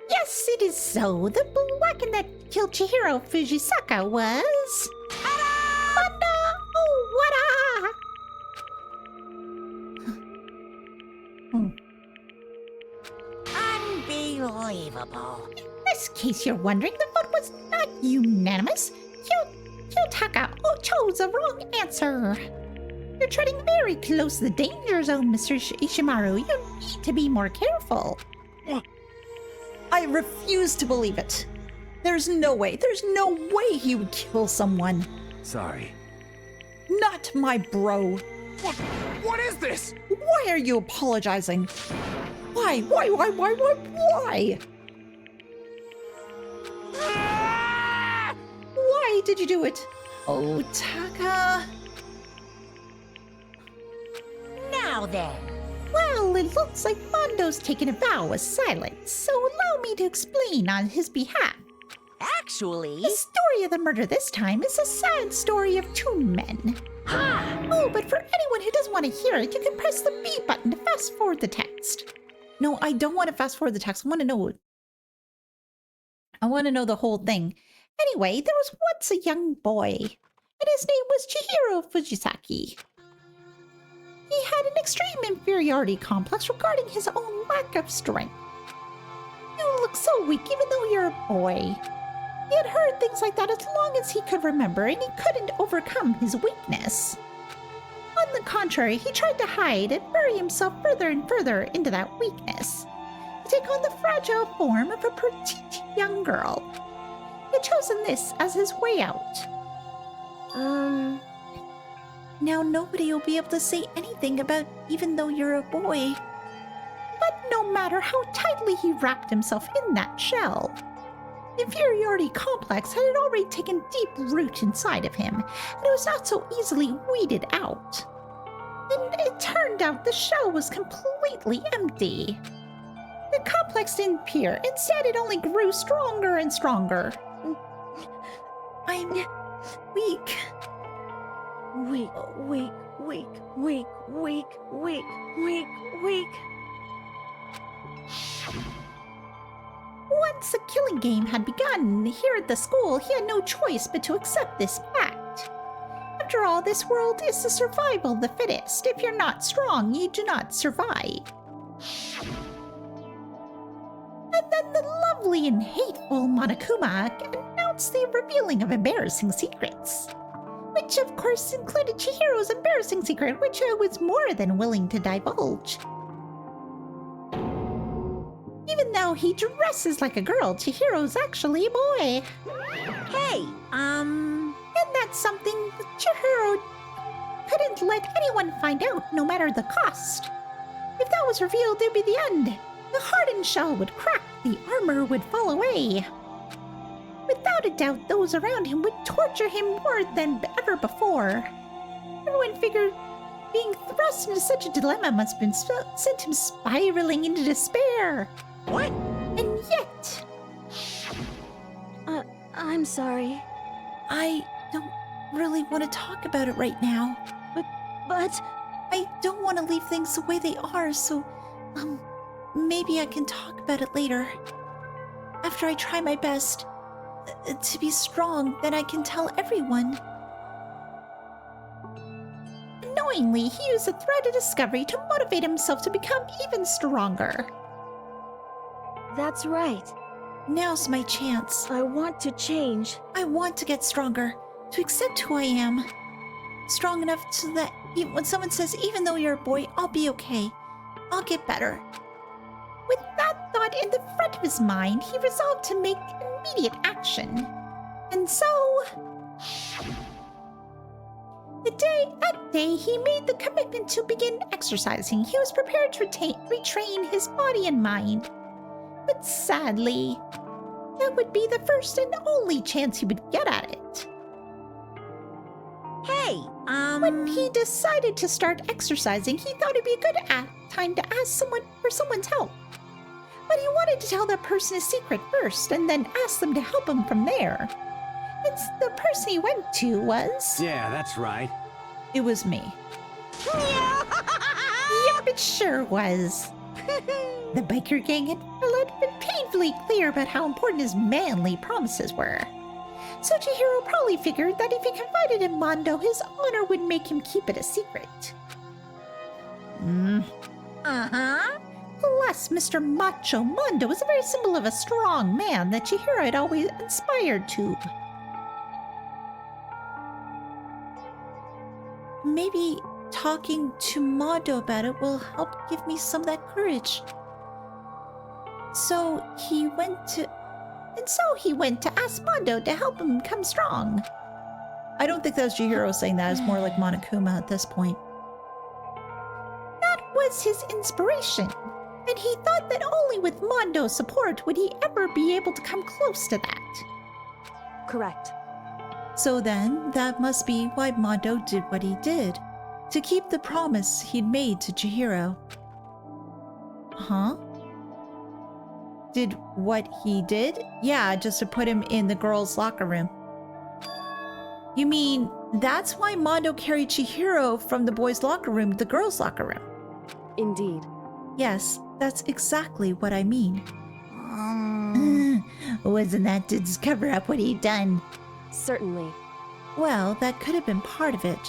Yes, it is so. The Blackened that killed Chihiro Fujisaka was... Mondo! Oh, Unbelievable. In this case, you're wondering, the vote was not unanimous. Kyotaka chose the wrong answer. You're treading very close to the danger zone, Mr. Ishimaru. You need to be more careful. I refuse to believe it. There's no way he would kill someone. Sorry. Not my bro. What is this? Why are you apologizing? Why? Why did you do it? Oh, Taka. Now then. Well, it looks like Mondo's taken a vow of silence, so allow me to explain on his behalf. Actually... The story of the murder this time is a sad story of two men. Oh, but for anyone who doesn't want to hear it, you can press the B button to fast forward the text. No, I don't want to fast forward the text. I want to know the whole thing. Anyway, there was once a young boy, and his name was Chihiro Fujisaki. He had an extreme inferiority complex regarding his own lack of strength. You look so weak even though you're a boy. He had heard things like that as long as he could remember, and he couldn't overcome his weakness. On the contrary, he tried to hide and bury himself further and further into that weakness, to take on the fragile form of a petite young girl. He had chosen this as his way out. Now nobody will be able to say anything about even though you're a boy. But no matter how tightly he wrapped himself in that shell, the inferiority complex had already taken deep root inside of him, and it was not so easily weeded out. And it turned out the shell was completely empty. The complex didn't appear. Instead, it only grew stronger and stronger. I'm weak. Weak. Once the killing game had begun, here at the school, he had no choice but to accept this fact. After all, this world is the survival of the fittest. If you're not strong, you do not survive. And then the lovely and hateful Monokuma announced the revealing of embarrassing secrets. Which of course included Chihiro's embarrassing secret, which I was more than willing to divulge. Even though he dresses like a girl, Chihiro's actually a boy. Hey, And that's something Chihiro couldn't let anyone find out, no matter the cost. If that was revealed, it would be the end. The hardened shell would crack, the armor would fall away. Without a doubt, those around him would torture him more than ever before. Everyone figured being thrust into such a dilemma must have been sent him spiraling into despair. what? And yet... I'm sorry. I don't really want to talk about it right now. But... I don't want to leave things the way they are, so, maybe I can talk about it later. After I try my best to be strong, then I can tell everyone. Knowingly, he used the thread of discovery to motivate himself to become even stronger. That's right. Now's my chance. I want to change. I want to get stronger, to accept who I am. Strong enough so that when someone says, even though you're a boy, I'll be okay. I'll get better. With that thought in the front of his mind, he resolved to make immediate action. And so... That day, he made the commitment to begin exercising. He was prepared to retrain his body and mind. But sadly, that would be the first and only chance he would get at it. Hey, When he decided to start exercising, he thought it'd be a good time to ask someone for someone's help. But he wanted to tell that person his secret first, and then ask them to help him from there. It's the person he went to was... Yeah, that's right. It was me. Yep, it sure was. The biker gang had been painfully clear about how important his manly promises were. So Chihiro probably figured that if he confided in Mondo, his honor would make him keep it a secret. uh-huh. Plus, Mr. Macho Mondo was a very symbol of a strong man that Chihiro had always aspired to. Maybe talking to Mondo about it will help give me some of that courage. So he went to ask Mondo to help him become strong. I don't think that was Chihiro saying that. It's more like Monokuma at this point. That was his inspiration, and he thought that only with Mondo's support would he ever be able to come close to that. Correct. So then, that must be why Mondo did what he did, to keep the promise he'd made to Chihiro. Huh? Did what he did? Yeah, just to put him in the girls' locker room. You mean, that's why Mondo carried Chihiro from the boys' locker room to the girls' locker room? Indeed. Yes, that's exactly what I mean. Wasn't that to cover up what he'd done? Certainly. Well, that could have been part of it,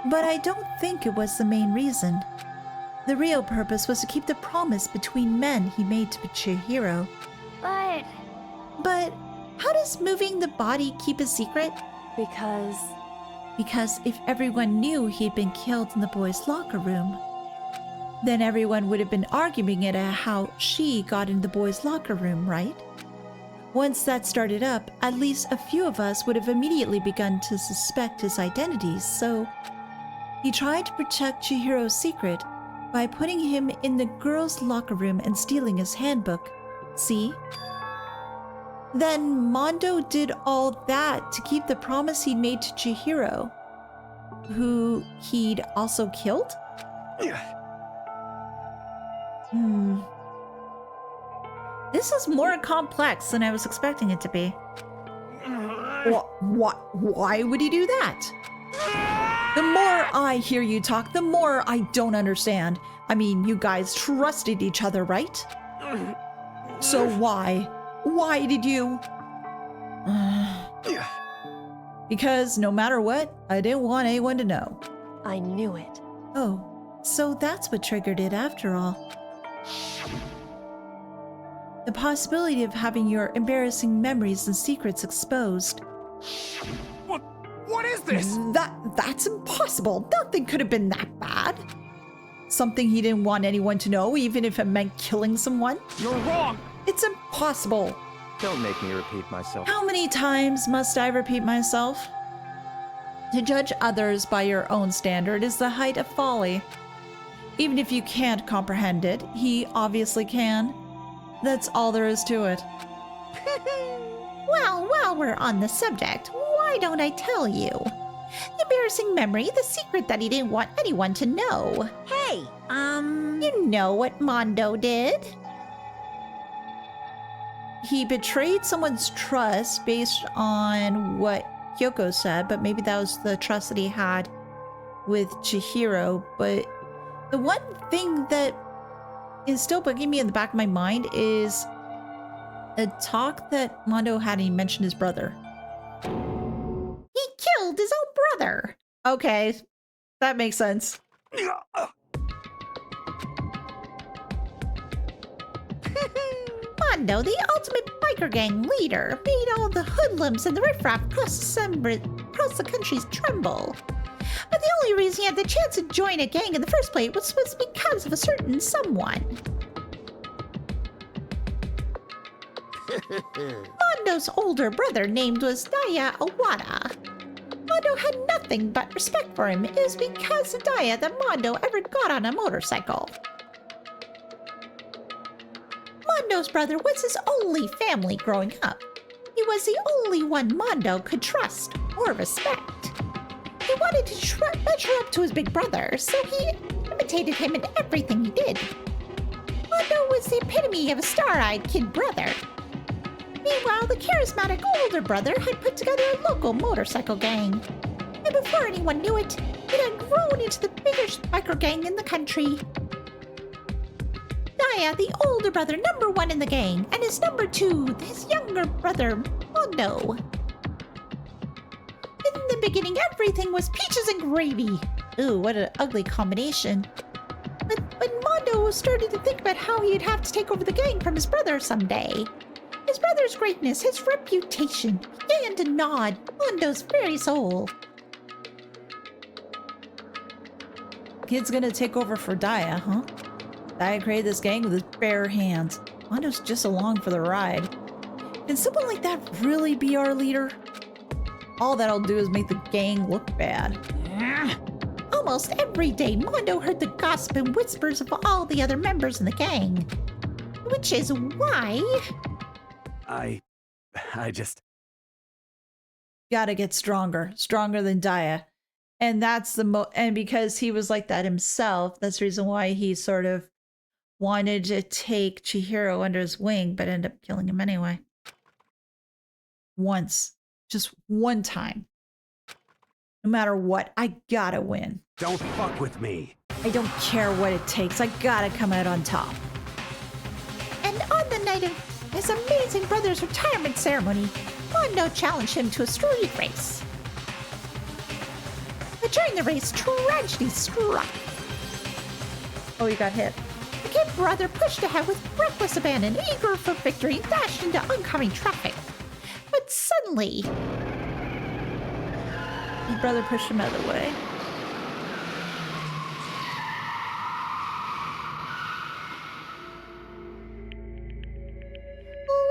but I don't think it was the main reason. The real purpose was to keep the promise between men he made to Chihiro. But how does moving the body keep a secret? Because if everyone knew he'd been killed in the boys' locker room, then everyone would have been arguing at how she got in the boys' locker room, right? Once that started up, at least a few of us would have immediately begun to suspect his identity, so he tried to protect Chihiro's secret by putting him in the girls' locker room and stealing his handbook. See? Then Mondo did all that to keep the promise he'd made to Chihiro, who he'd also killed? This is more complex than I was expecting it to be. Why would he do that? The more I hear you talk, the more I don't understand. I mean, you guys trusted each other, right? So why? Why did you? Because no matter what, I didn't want anyone to know. I knew it. Oh, so that's what triggered it after all. The possibility of having your embarrassing memories and secrets exposed. What is this? That's impossible. Nothing could have been that bad. Something he didn't want anyone to know, even if it meant killing someone. You're wrong. It's impossible. Don't make me repeat myself. How many times must I repeat myself? To judge others by your own standard is the height of folly. Even if you can't comprehend it, he obviously can. That's all there is to it. Well, while we're on the subject, why don't I tell you? The embarrassing memory, the secret that he didn't want anyone to know. Hey, You know what Mondo did? He betrayed someone's trust based on what Kyoko said, but maybe that was the trust that he had with Chihiro. But the one thing that is still bugging me in the back of my mind is a talk that Mondo had and he mentioned his brother. He killed his own brother. Okay, that makes sense. Mondo, the ultimate biker gang leader, made all the hoodlums and the riffraff across the countries tremble. But the only reason he had the chance to join a gang in the first place was because of a certain someone. Mondo's older brother named was Daya Awada. Mondo had nothing but respect for him. It was because of Daya that Mondo ever got on a motorcycle. Mondo's brother was his only family growing up. He was the only one Mondo could trust or respect. He wanted to measure up to his big brother, so he imitated him in everything he did. Mondo was the epitome of a star-eyed kid brother. Meanwhile, the charismatic older brother had put together a local motorcycle gang. And before anyone knew it, it had grown into the biggest biker gang in the country. Daya, the older brother, #1 in the gang, and his #2, his younger brother, Mondo. In the beginning, everything was peaches and gravy. Ooh, what an ugly combination. But when Mondo started to think about how he'd have to take over the gang from his brother someday, his brother's greatness, his reputation, began to gnaw Mondo's very soul. Kid's gonna take over for Daya, huh? Daya created this gang with his bare hands. Mondo's just along for the ride. Can someone like that really be our leader? All that'll do is make the gang look bad. Almost every day, Mondo heard the gossip and whispers of all the other members in the gang. Which is why... I just... Gotta get stronger. Stronger than Daya. And that's and because he was like that himself, that's the reason why he sort of wanted to take Chihiro under his wing, but ended up killing him anyway. Once. Just one time. No matter what, I gotta win. Don't fuck with me. I don't care what it takes. I gotta come out on top. And on the night of his amazing brother's retirement ceremony, Mondo challenged him to a street race. But during the race, tragedy struck. Oh, you got hit. The kid brother pushed ahead with reckless abandon, eager for victory, and dashed into oncoming traffic. But suddenly... His brother pushed him out of the way.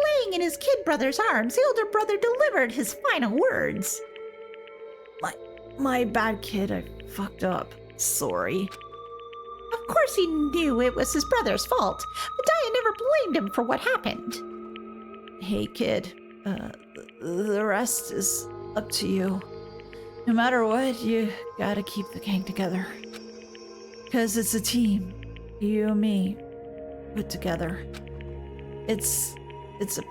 Laying in his kid brother's arms, the older brother delivered his final words. My bad, kid. I fucked up. Sorry. Of course he knew it was his brother's fault, but Daya never blamed him for what happened. Hey, kid. The rest is up to you. No matter what, you gotta keep the gang together. Because it's a team. You and me. Put together. It's a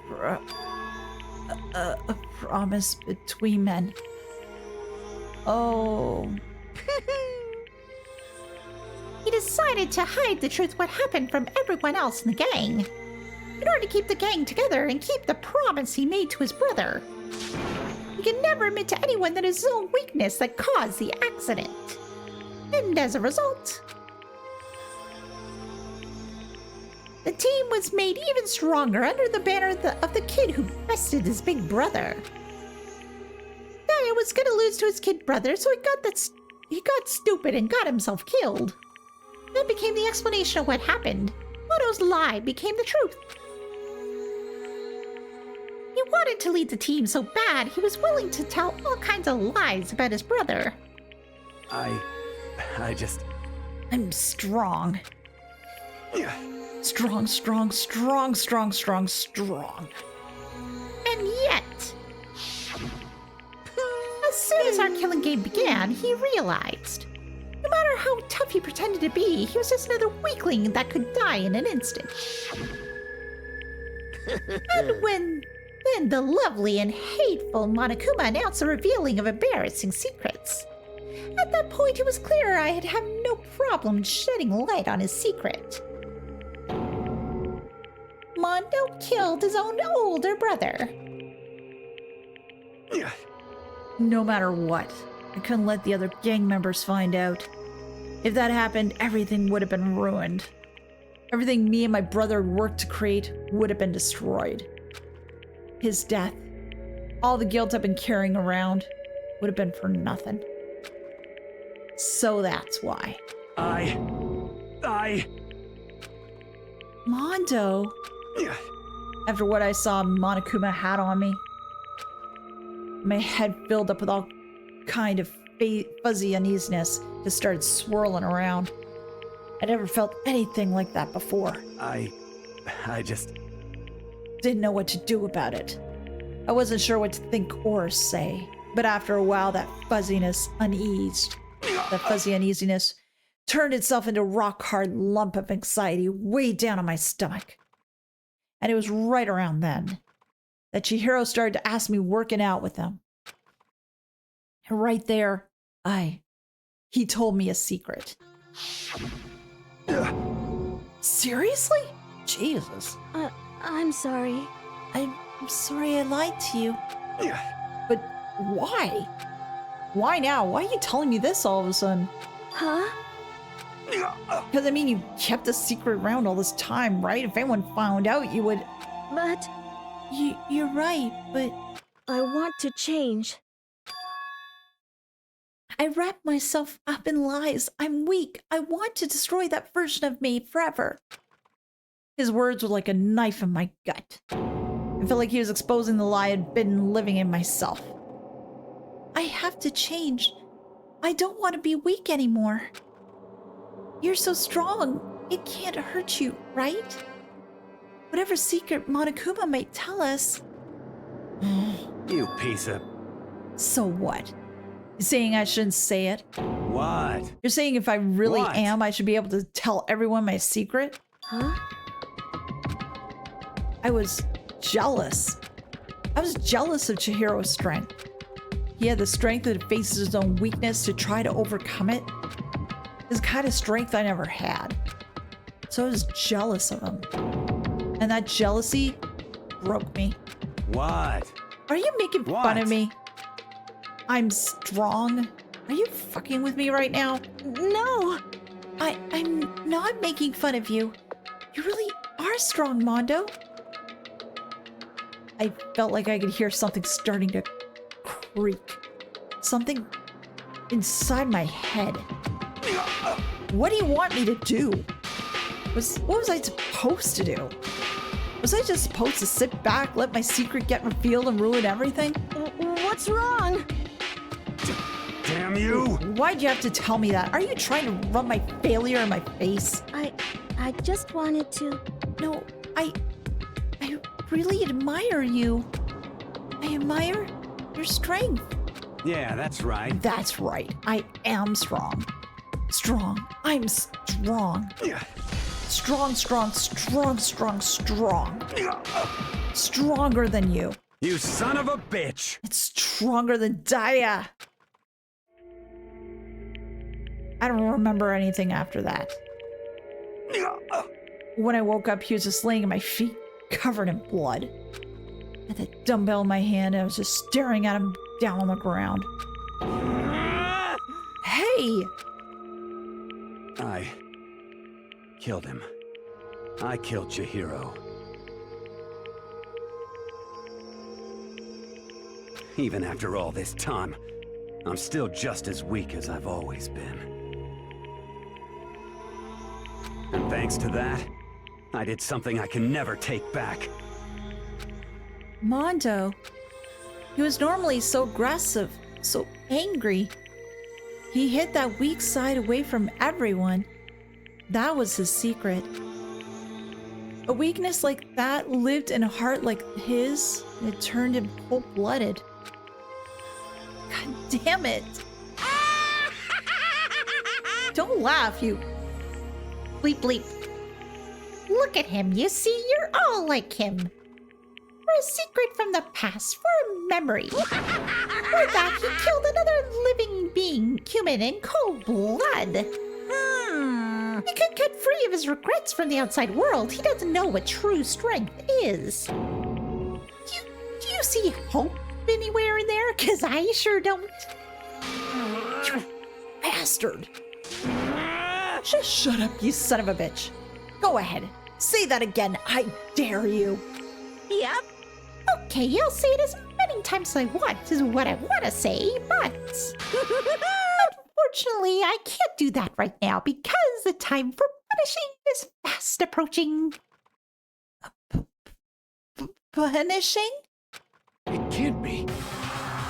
promise between men. Oh. He decided to hide the truth what happened from everyone else in the gang, in order to keep the gang together and keep the promise he made to his brother. He could never admit to anyone that it was his own weakness that caused the accident. And as a result, the team was made even stronger under the banner of the kid who bested his big brother. Daya was gonna lose to his kid brother, so he got stupid and got himself killed. That became the explanation of what happened. Mondo's lie became the truth. He wanted to lead the team so bad, he was willing to tell all kinds of lies about his brother. I just... I'm strong. Strong, strong, strong, strong, strong, strong. And yet... As soon as our killing game began, he realized, no matter how tough he pretended to be, he was just another weakling that could die in an instant. And then the lovely and hateful Monokuma announced the revealing of embarrassing secrets. At that point, it was clear I'd have no problem shedding light on his secret. Mondo killed his own older brother. No matter what, I couldn't let the other gang members find out. If that happened, everything would have been ruined. Everything me and my brother worked to create would have been destroyed. His death, all the guilt I've been carrying around, would have been for nothing. So that's why. Mondo. After what I saw Monokuma had on me, my head filled up with all kind of fuzzy uneasiness, just started swirling around. I never felt anything like that before. I just... Didn't know what to do about it. I wasn't sure what to think or say, but after a while that fuzzy uneasiness turned itself into a rock-hard lump of anxiety way down on my stomach. And it was right around then that Chihiro started to ask me working out with him. And right there, he told me a secret. Seriously? Jesus. I'm sorry. I'm sorry I lied to you. But why? Why now? Why are you telling me this all of a sudden? Huh? Because, I mean, you kept a secret around all this time, right? If anyone found out, you would... But... You're right, but... I want to change. I wrap myself up in lies. I'm weak. I want to destroy that version of me forever. His words were like a knife in my gut. I felt like he was exposing the lie I'd been living in myself. I have to change. I don't want to be weak anymore. You're so strong. It can't hurt you, right? Whatever secret Monokuma might tell us. You piece of... So what? You're saying I shouldn't say it? What? You're saying if I really What? am, I should be able to tell everyone my secret? Huh? I was jealous. I was jealous of Chihiro's strength. He had the strength that faces his own weakness to try to overcome it. It's the kind of strength I never had. So I was jealous of him. And that jealousy broke me. What? Are you making fun of me? I'm strong. Are you fucking with me right now? No! I'm not making fun of you. You really are strong, Mondo. I felt like I could hear something starting to creak. Something inside my head. What do you want me to do? What was I supposed to do? Was I just supposed to sit back, let my secret get revealed and ruin everything? What's wrong? Damn you! Why'd you have to tell me that? Are you trying to rub my failure in my face? I just wanted to... No, I really admire you. I admire your strength. Yeah, that's right. That's right. I am strong. Strong. I'm strong. Strong. Stronger than you. You son of a bitch! It's stronger than Daya. I don't remember anything after that. When I woke up, he was just laying at my feet, covered in blood. I had that dumbbell in my hand, and I was just staring at him down on the ground. Hey! I killed him. I killed Chihiro. Even after all this time, I'm still just as weak as I've always been. And thanks to that, I did something I can never take back. Mondo. He was normally so aggressive, so angry. He hid that weak side away from everyone. That was his secret. A weakness like that lived in a heart like his. It turned him cold-blooded. God damn it. Don't laugh, you... Bleep bleep. Look at him, you see, you're all like him. For a secret from the past, for a memory. For that, he killed another living being, human in cold blood. He could get free of his regrets from the outside world. He doesn't know what true strength is. Do you see hope anywhere in there? 'Cause I sure don't. You bastard. Just shut up, you son of a bitch. Go ahead. Say that again. I dare you. Yep. Okay, I'll say it as many times as I want, is what I want to say, but... Unfortunately, I can't do that right now because the time for punishing is fast approaching. Punishing? It can't be.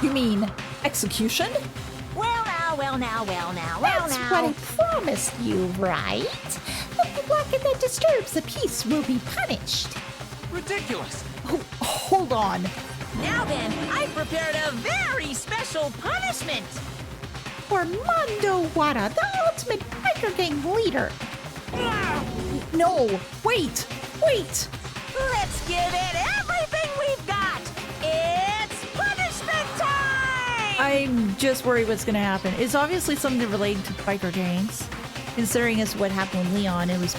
You mean execution? Well now, well now, well now, well That's now. what I promised you, right? The blockade that disturbs the peace will be punished. Ridiculous. Oh, hold on. Now then, I've prepared a very special punishment. For Mondo Wada, the ultimate biker gang leader. No, wait. Let's give it everything we've got. It's punishment time! I'm just worried what's gonna happen. It's obviously something relating to biker gangs. Considering as what happened with Leon, it was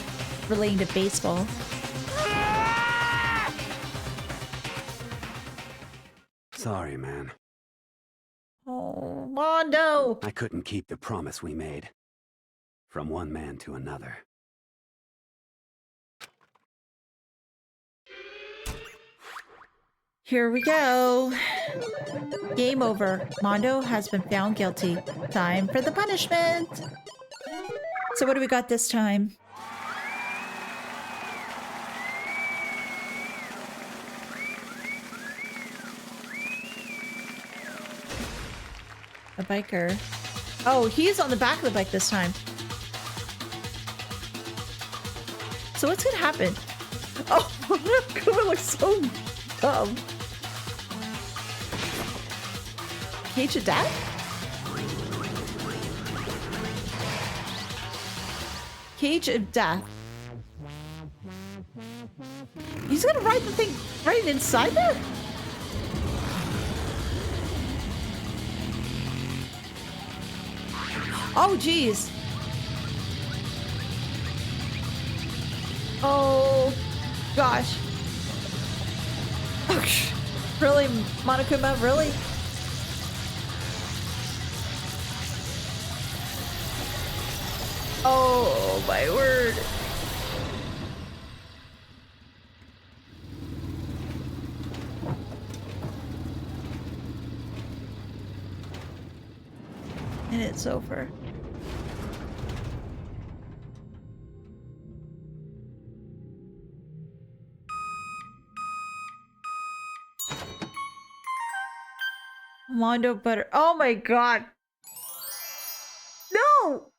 relating to baseball. Sorry, man. Oh, Mondo! I couldn't keep the promise we made. From one man to another. Here we go. Game over. Mondo has been found guilty. Time for the punishment. So what do we got this time? A biker. Oh, he's on the back of the bike this time. So what's gonna happen? Oh, Kuma looks so dumb. Cage of death? Cage of death. He's gonna ride the thing right inside there? Oh, geez. Oh, gosh. Really, Monokuma, really? Oh, my word. And it's over. Mondo butter. Oh my god. No!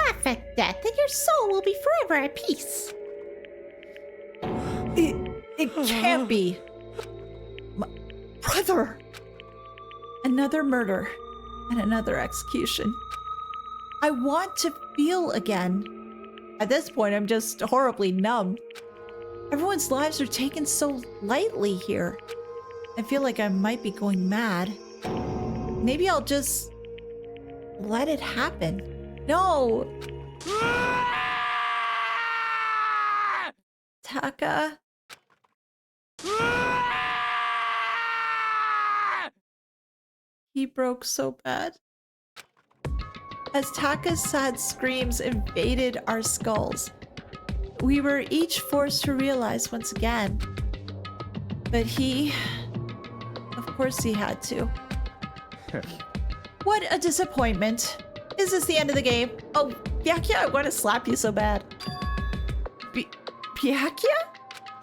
Laugh at death and your soul will be forever at peace. It can't be. My brother! Another murder and another execution. I want to feel again. At this point, I'm just horribly numb. Everyone's lives are taken so lightly here. I feel like I might be going mad. Maybe I'll just let it happen. No! Taka? He broke so bad. As Taka's sad screams invaded our skulls, we were each forced to realize once again. But he... Of course he had to. What a disappointment. Is this the end of the game? Oh, Byakuya, I want to slap you so bad. Byakuya?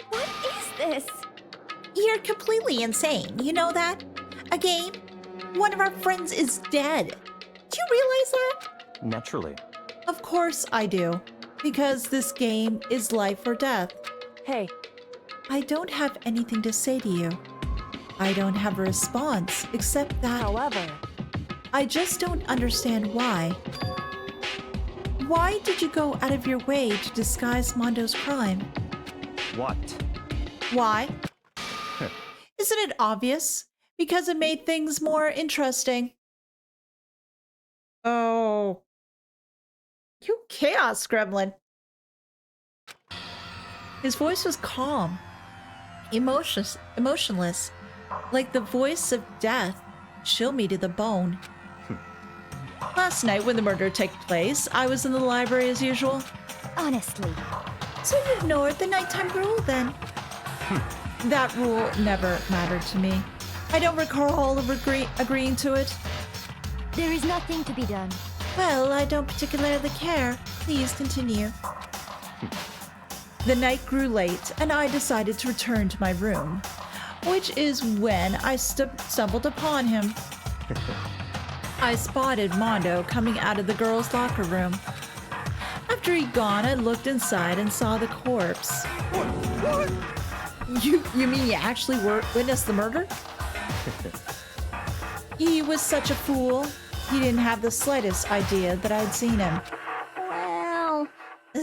What is this? You're completely insane. You know that? A game? One of our friends is dead. Do you realize that? Naturally. Of course I do. Because this game is life or death. Hey, I don't have anything to say to you. I don't have a response, except that however, I just don't understand why. Why did you go out of your way to disguise Mondo's crime? What? Why? Isn't it obvious? Because it made things more interesting. Oh. You chaos gremlin. His voice was calm, emotionless, like the voice of death. Chill me to the bone. Last night when the murder took place, I was in the library as usual. Honestly, So you ignored the nighttime rule then? That rule never mattered to me. I don't recall agreeing to it. There is nothing to be done. Well, I don't particularly care. Please continue. The night grew late, and I decided to return to my room, which is when I stumbled upon him. I spotted Mondo coming out of the girls' locker room. After he'd gone, I looked inside and saw the corpse. What? You mean you actually witnessed the murder? He was such a fool. He didn't have the slightest idea that I'd seen him. Well,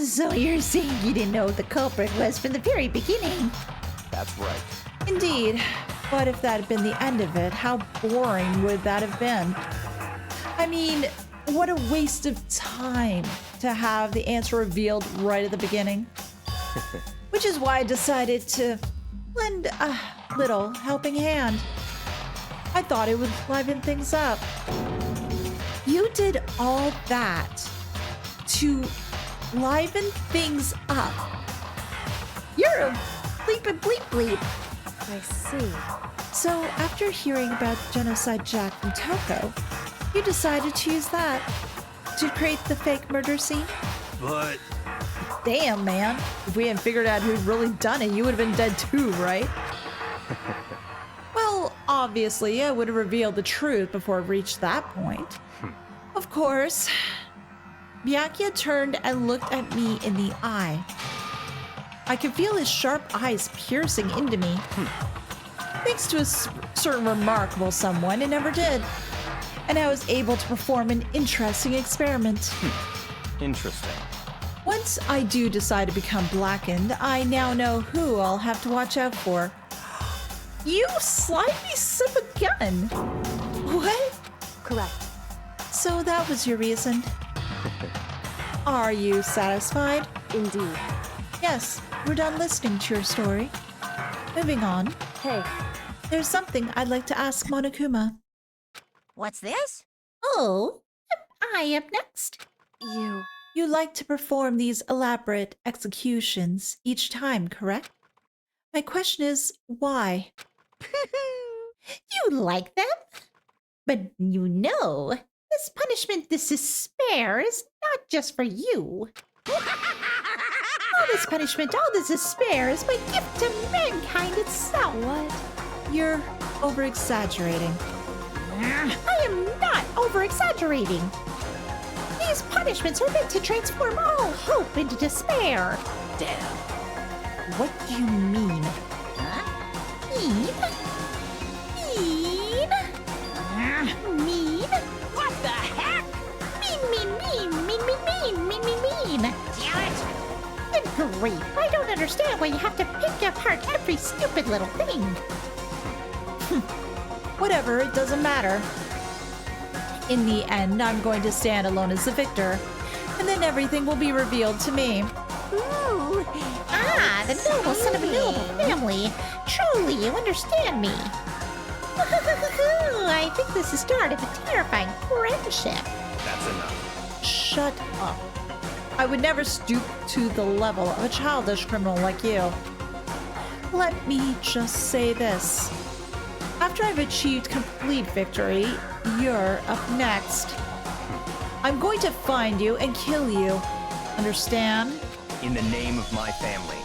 so you're saying you didn't know who the culprit was from the very beginning? That's right. Indeed. But if that had been the end of it, how boring would that have been? I mean, what a waste of time to have the answer revealed right at the beginning. Which is why I decided to lend a little helping hand. I thought it would liven things up. You did all that to liven things up. You're a bleep and bleep bleep. I see. So after hearing about Genocide Jack from Toko, you decided to use that to create the fake murder scene? But Damn, man. If we hadn't figured out who'd really done it, you would have been dead too, right? Well, obviously, I would have revealed the truth before it reached that point. Of course. Byakuya turned and looked at me in the eye. I could feel his sharp eyes piercing into me. Thanks to a certain remarkable someone, it never did. And I was able to perform an interesting experiment. Interesting. Once I do decide to become blackened, I now know who I'll have to watch out for. You slimy son of a gun! What? Correct. So that was your reason. Are you satisfied? Indeed. Yes, we're done listening to your story. Moving on. Hey, There's something I'd like to ask Monokuma. What's this? Oh, I am next. You like to perform these elaborate executions each time, correct? My question is, why? You like them? But you know, this punishment, this despair, is not just for you. All this punishment, all this despair is my gift to mankind itself. what? You're over-exaggerating. I am not over-exaggerating. These punishments are meant to transform all hope into despair. Damn. What do you mean? Mean? Mean? Mean? What the heck? Mean. Damn it! Good grief, I don't understand why you have to pick apart every stupid little thing. Whatever, it doesn't matter. In the end, I'm going to stand alone as the victor, and then everything will be revealed to me. Ooh. Ah, the noble son of a noble family. Truly, you understand me. I think this is the start of a terrifying friendship. That's enough. Shut up. I would never stoop to the level of a childish criminal like you. Let me just say this. After I've achieved complete victory, you're up next. I'm going to find you and kill you. Understand? In the name of my family.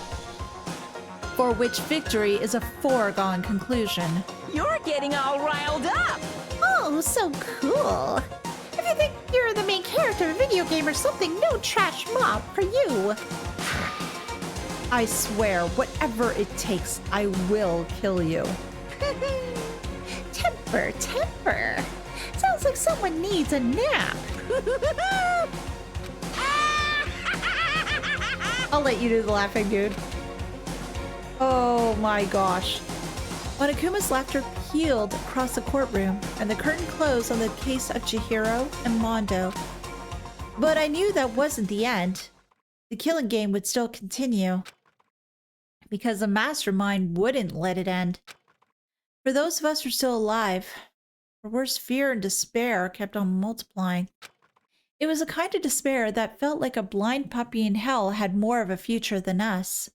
For which victory is a foregone conclusion. You're getting all riled up. Oh, so cool. If you think you're the main character of a video game or something, no trash mob for you. I swear, whatever it takes, I will kill you. Temper. Sounds like someone needs a nap. I'll let you do the laughing, dude. Oh my gosh. Monokuma's laughter peeled across the courtroom, and the curtain closed on the case of Chihiro and Mondo. But I knew that wasn't the end. The killing game would still continue, because the mastermind wouldn't let it end. For those of us who are still alive, our worst fear and despair kept on multiplying. It was a kind of despair that felt like a blind puppy in hell had more of a future than us.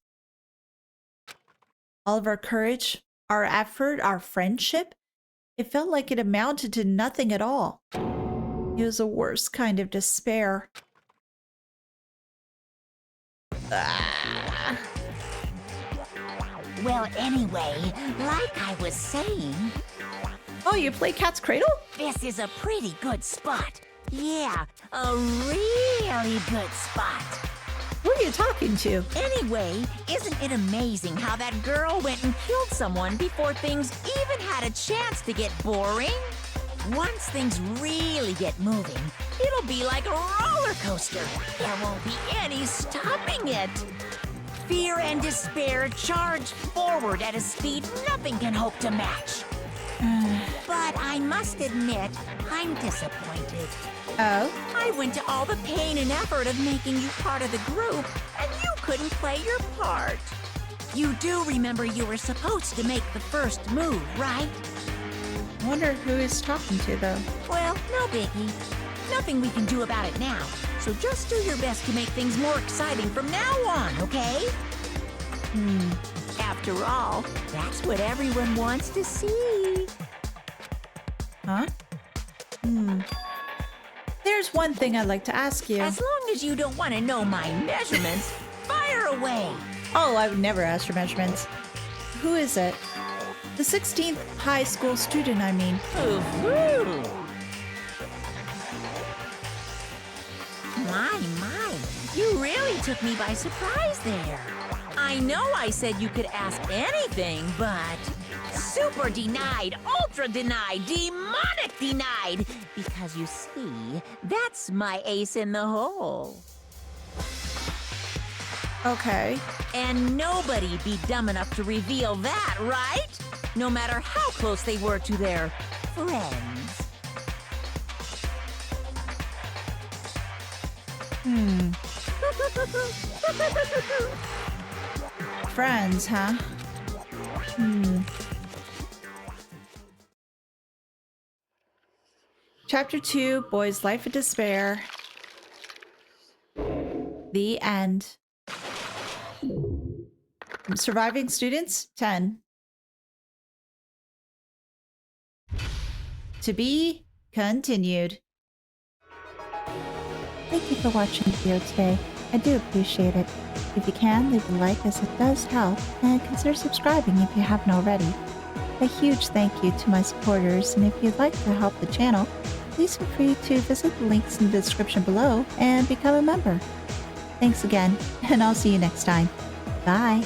All of our courage, our effort, our friendship, it felt like it amounted to nothing at all. It was the worst kind of despair. Well, anyway, like I was saying... Oh, you play Cat's Cradle? This is a pretty good spot. Yeah, a really good spot. Who are you talking to? Anyway, isn't it amazing how that girl went and killed someone before things even had a chance to get boring? Once things really get moving, it'll be like a roller coaster. There won't be any stopping it. Fear and despair charge forward at a speed nothing can hope to match. But I must admit, I'm disappointed. Oh? I went to all the pain and effort of making you part of the group, and you couldn't play your part. You do remember you were supposed to make the first move, right? I wonder who he's talking to, though. Well, no biggie. Nothing we can do about it now, so just do your best to make things more exciting from now on, okay? After all, that's what everyone wants to see. Huh? There's one thing I'd like to ask you. As long as you don't want to know my measurements, fire away. Oh, I would never ask for measurements. Who is it? The 16th high school student, I mean. Ooh. My, you really took me by surprise there. I know I said you could ask anything, but super denied, ultra denied, demonic denied, because you see, that's my ace in the hole. Okay. And nobody'd be dumb enough to reveal that, right? No matter how close they were to their friends. Friends, huh? Chapter 2, Boy's Life of Despair. The end. Surviving students, 10. To be continued. Thank you for watching the video today. I do appreciate it. If you can, leave a like as it does help, and consider subscribing if you haven't already. A huge thank you to my supporters, and if you'd like to help the channel, please feel free to visit the links in the description below and become a member. Thanks again, and I'll see you next time. Bye!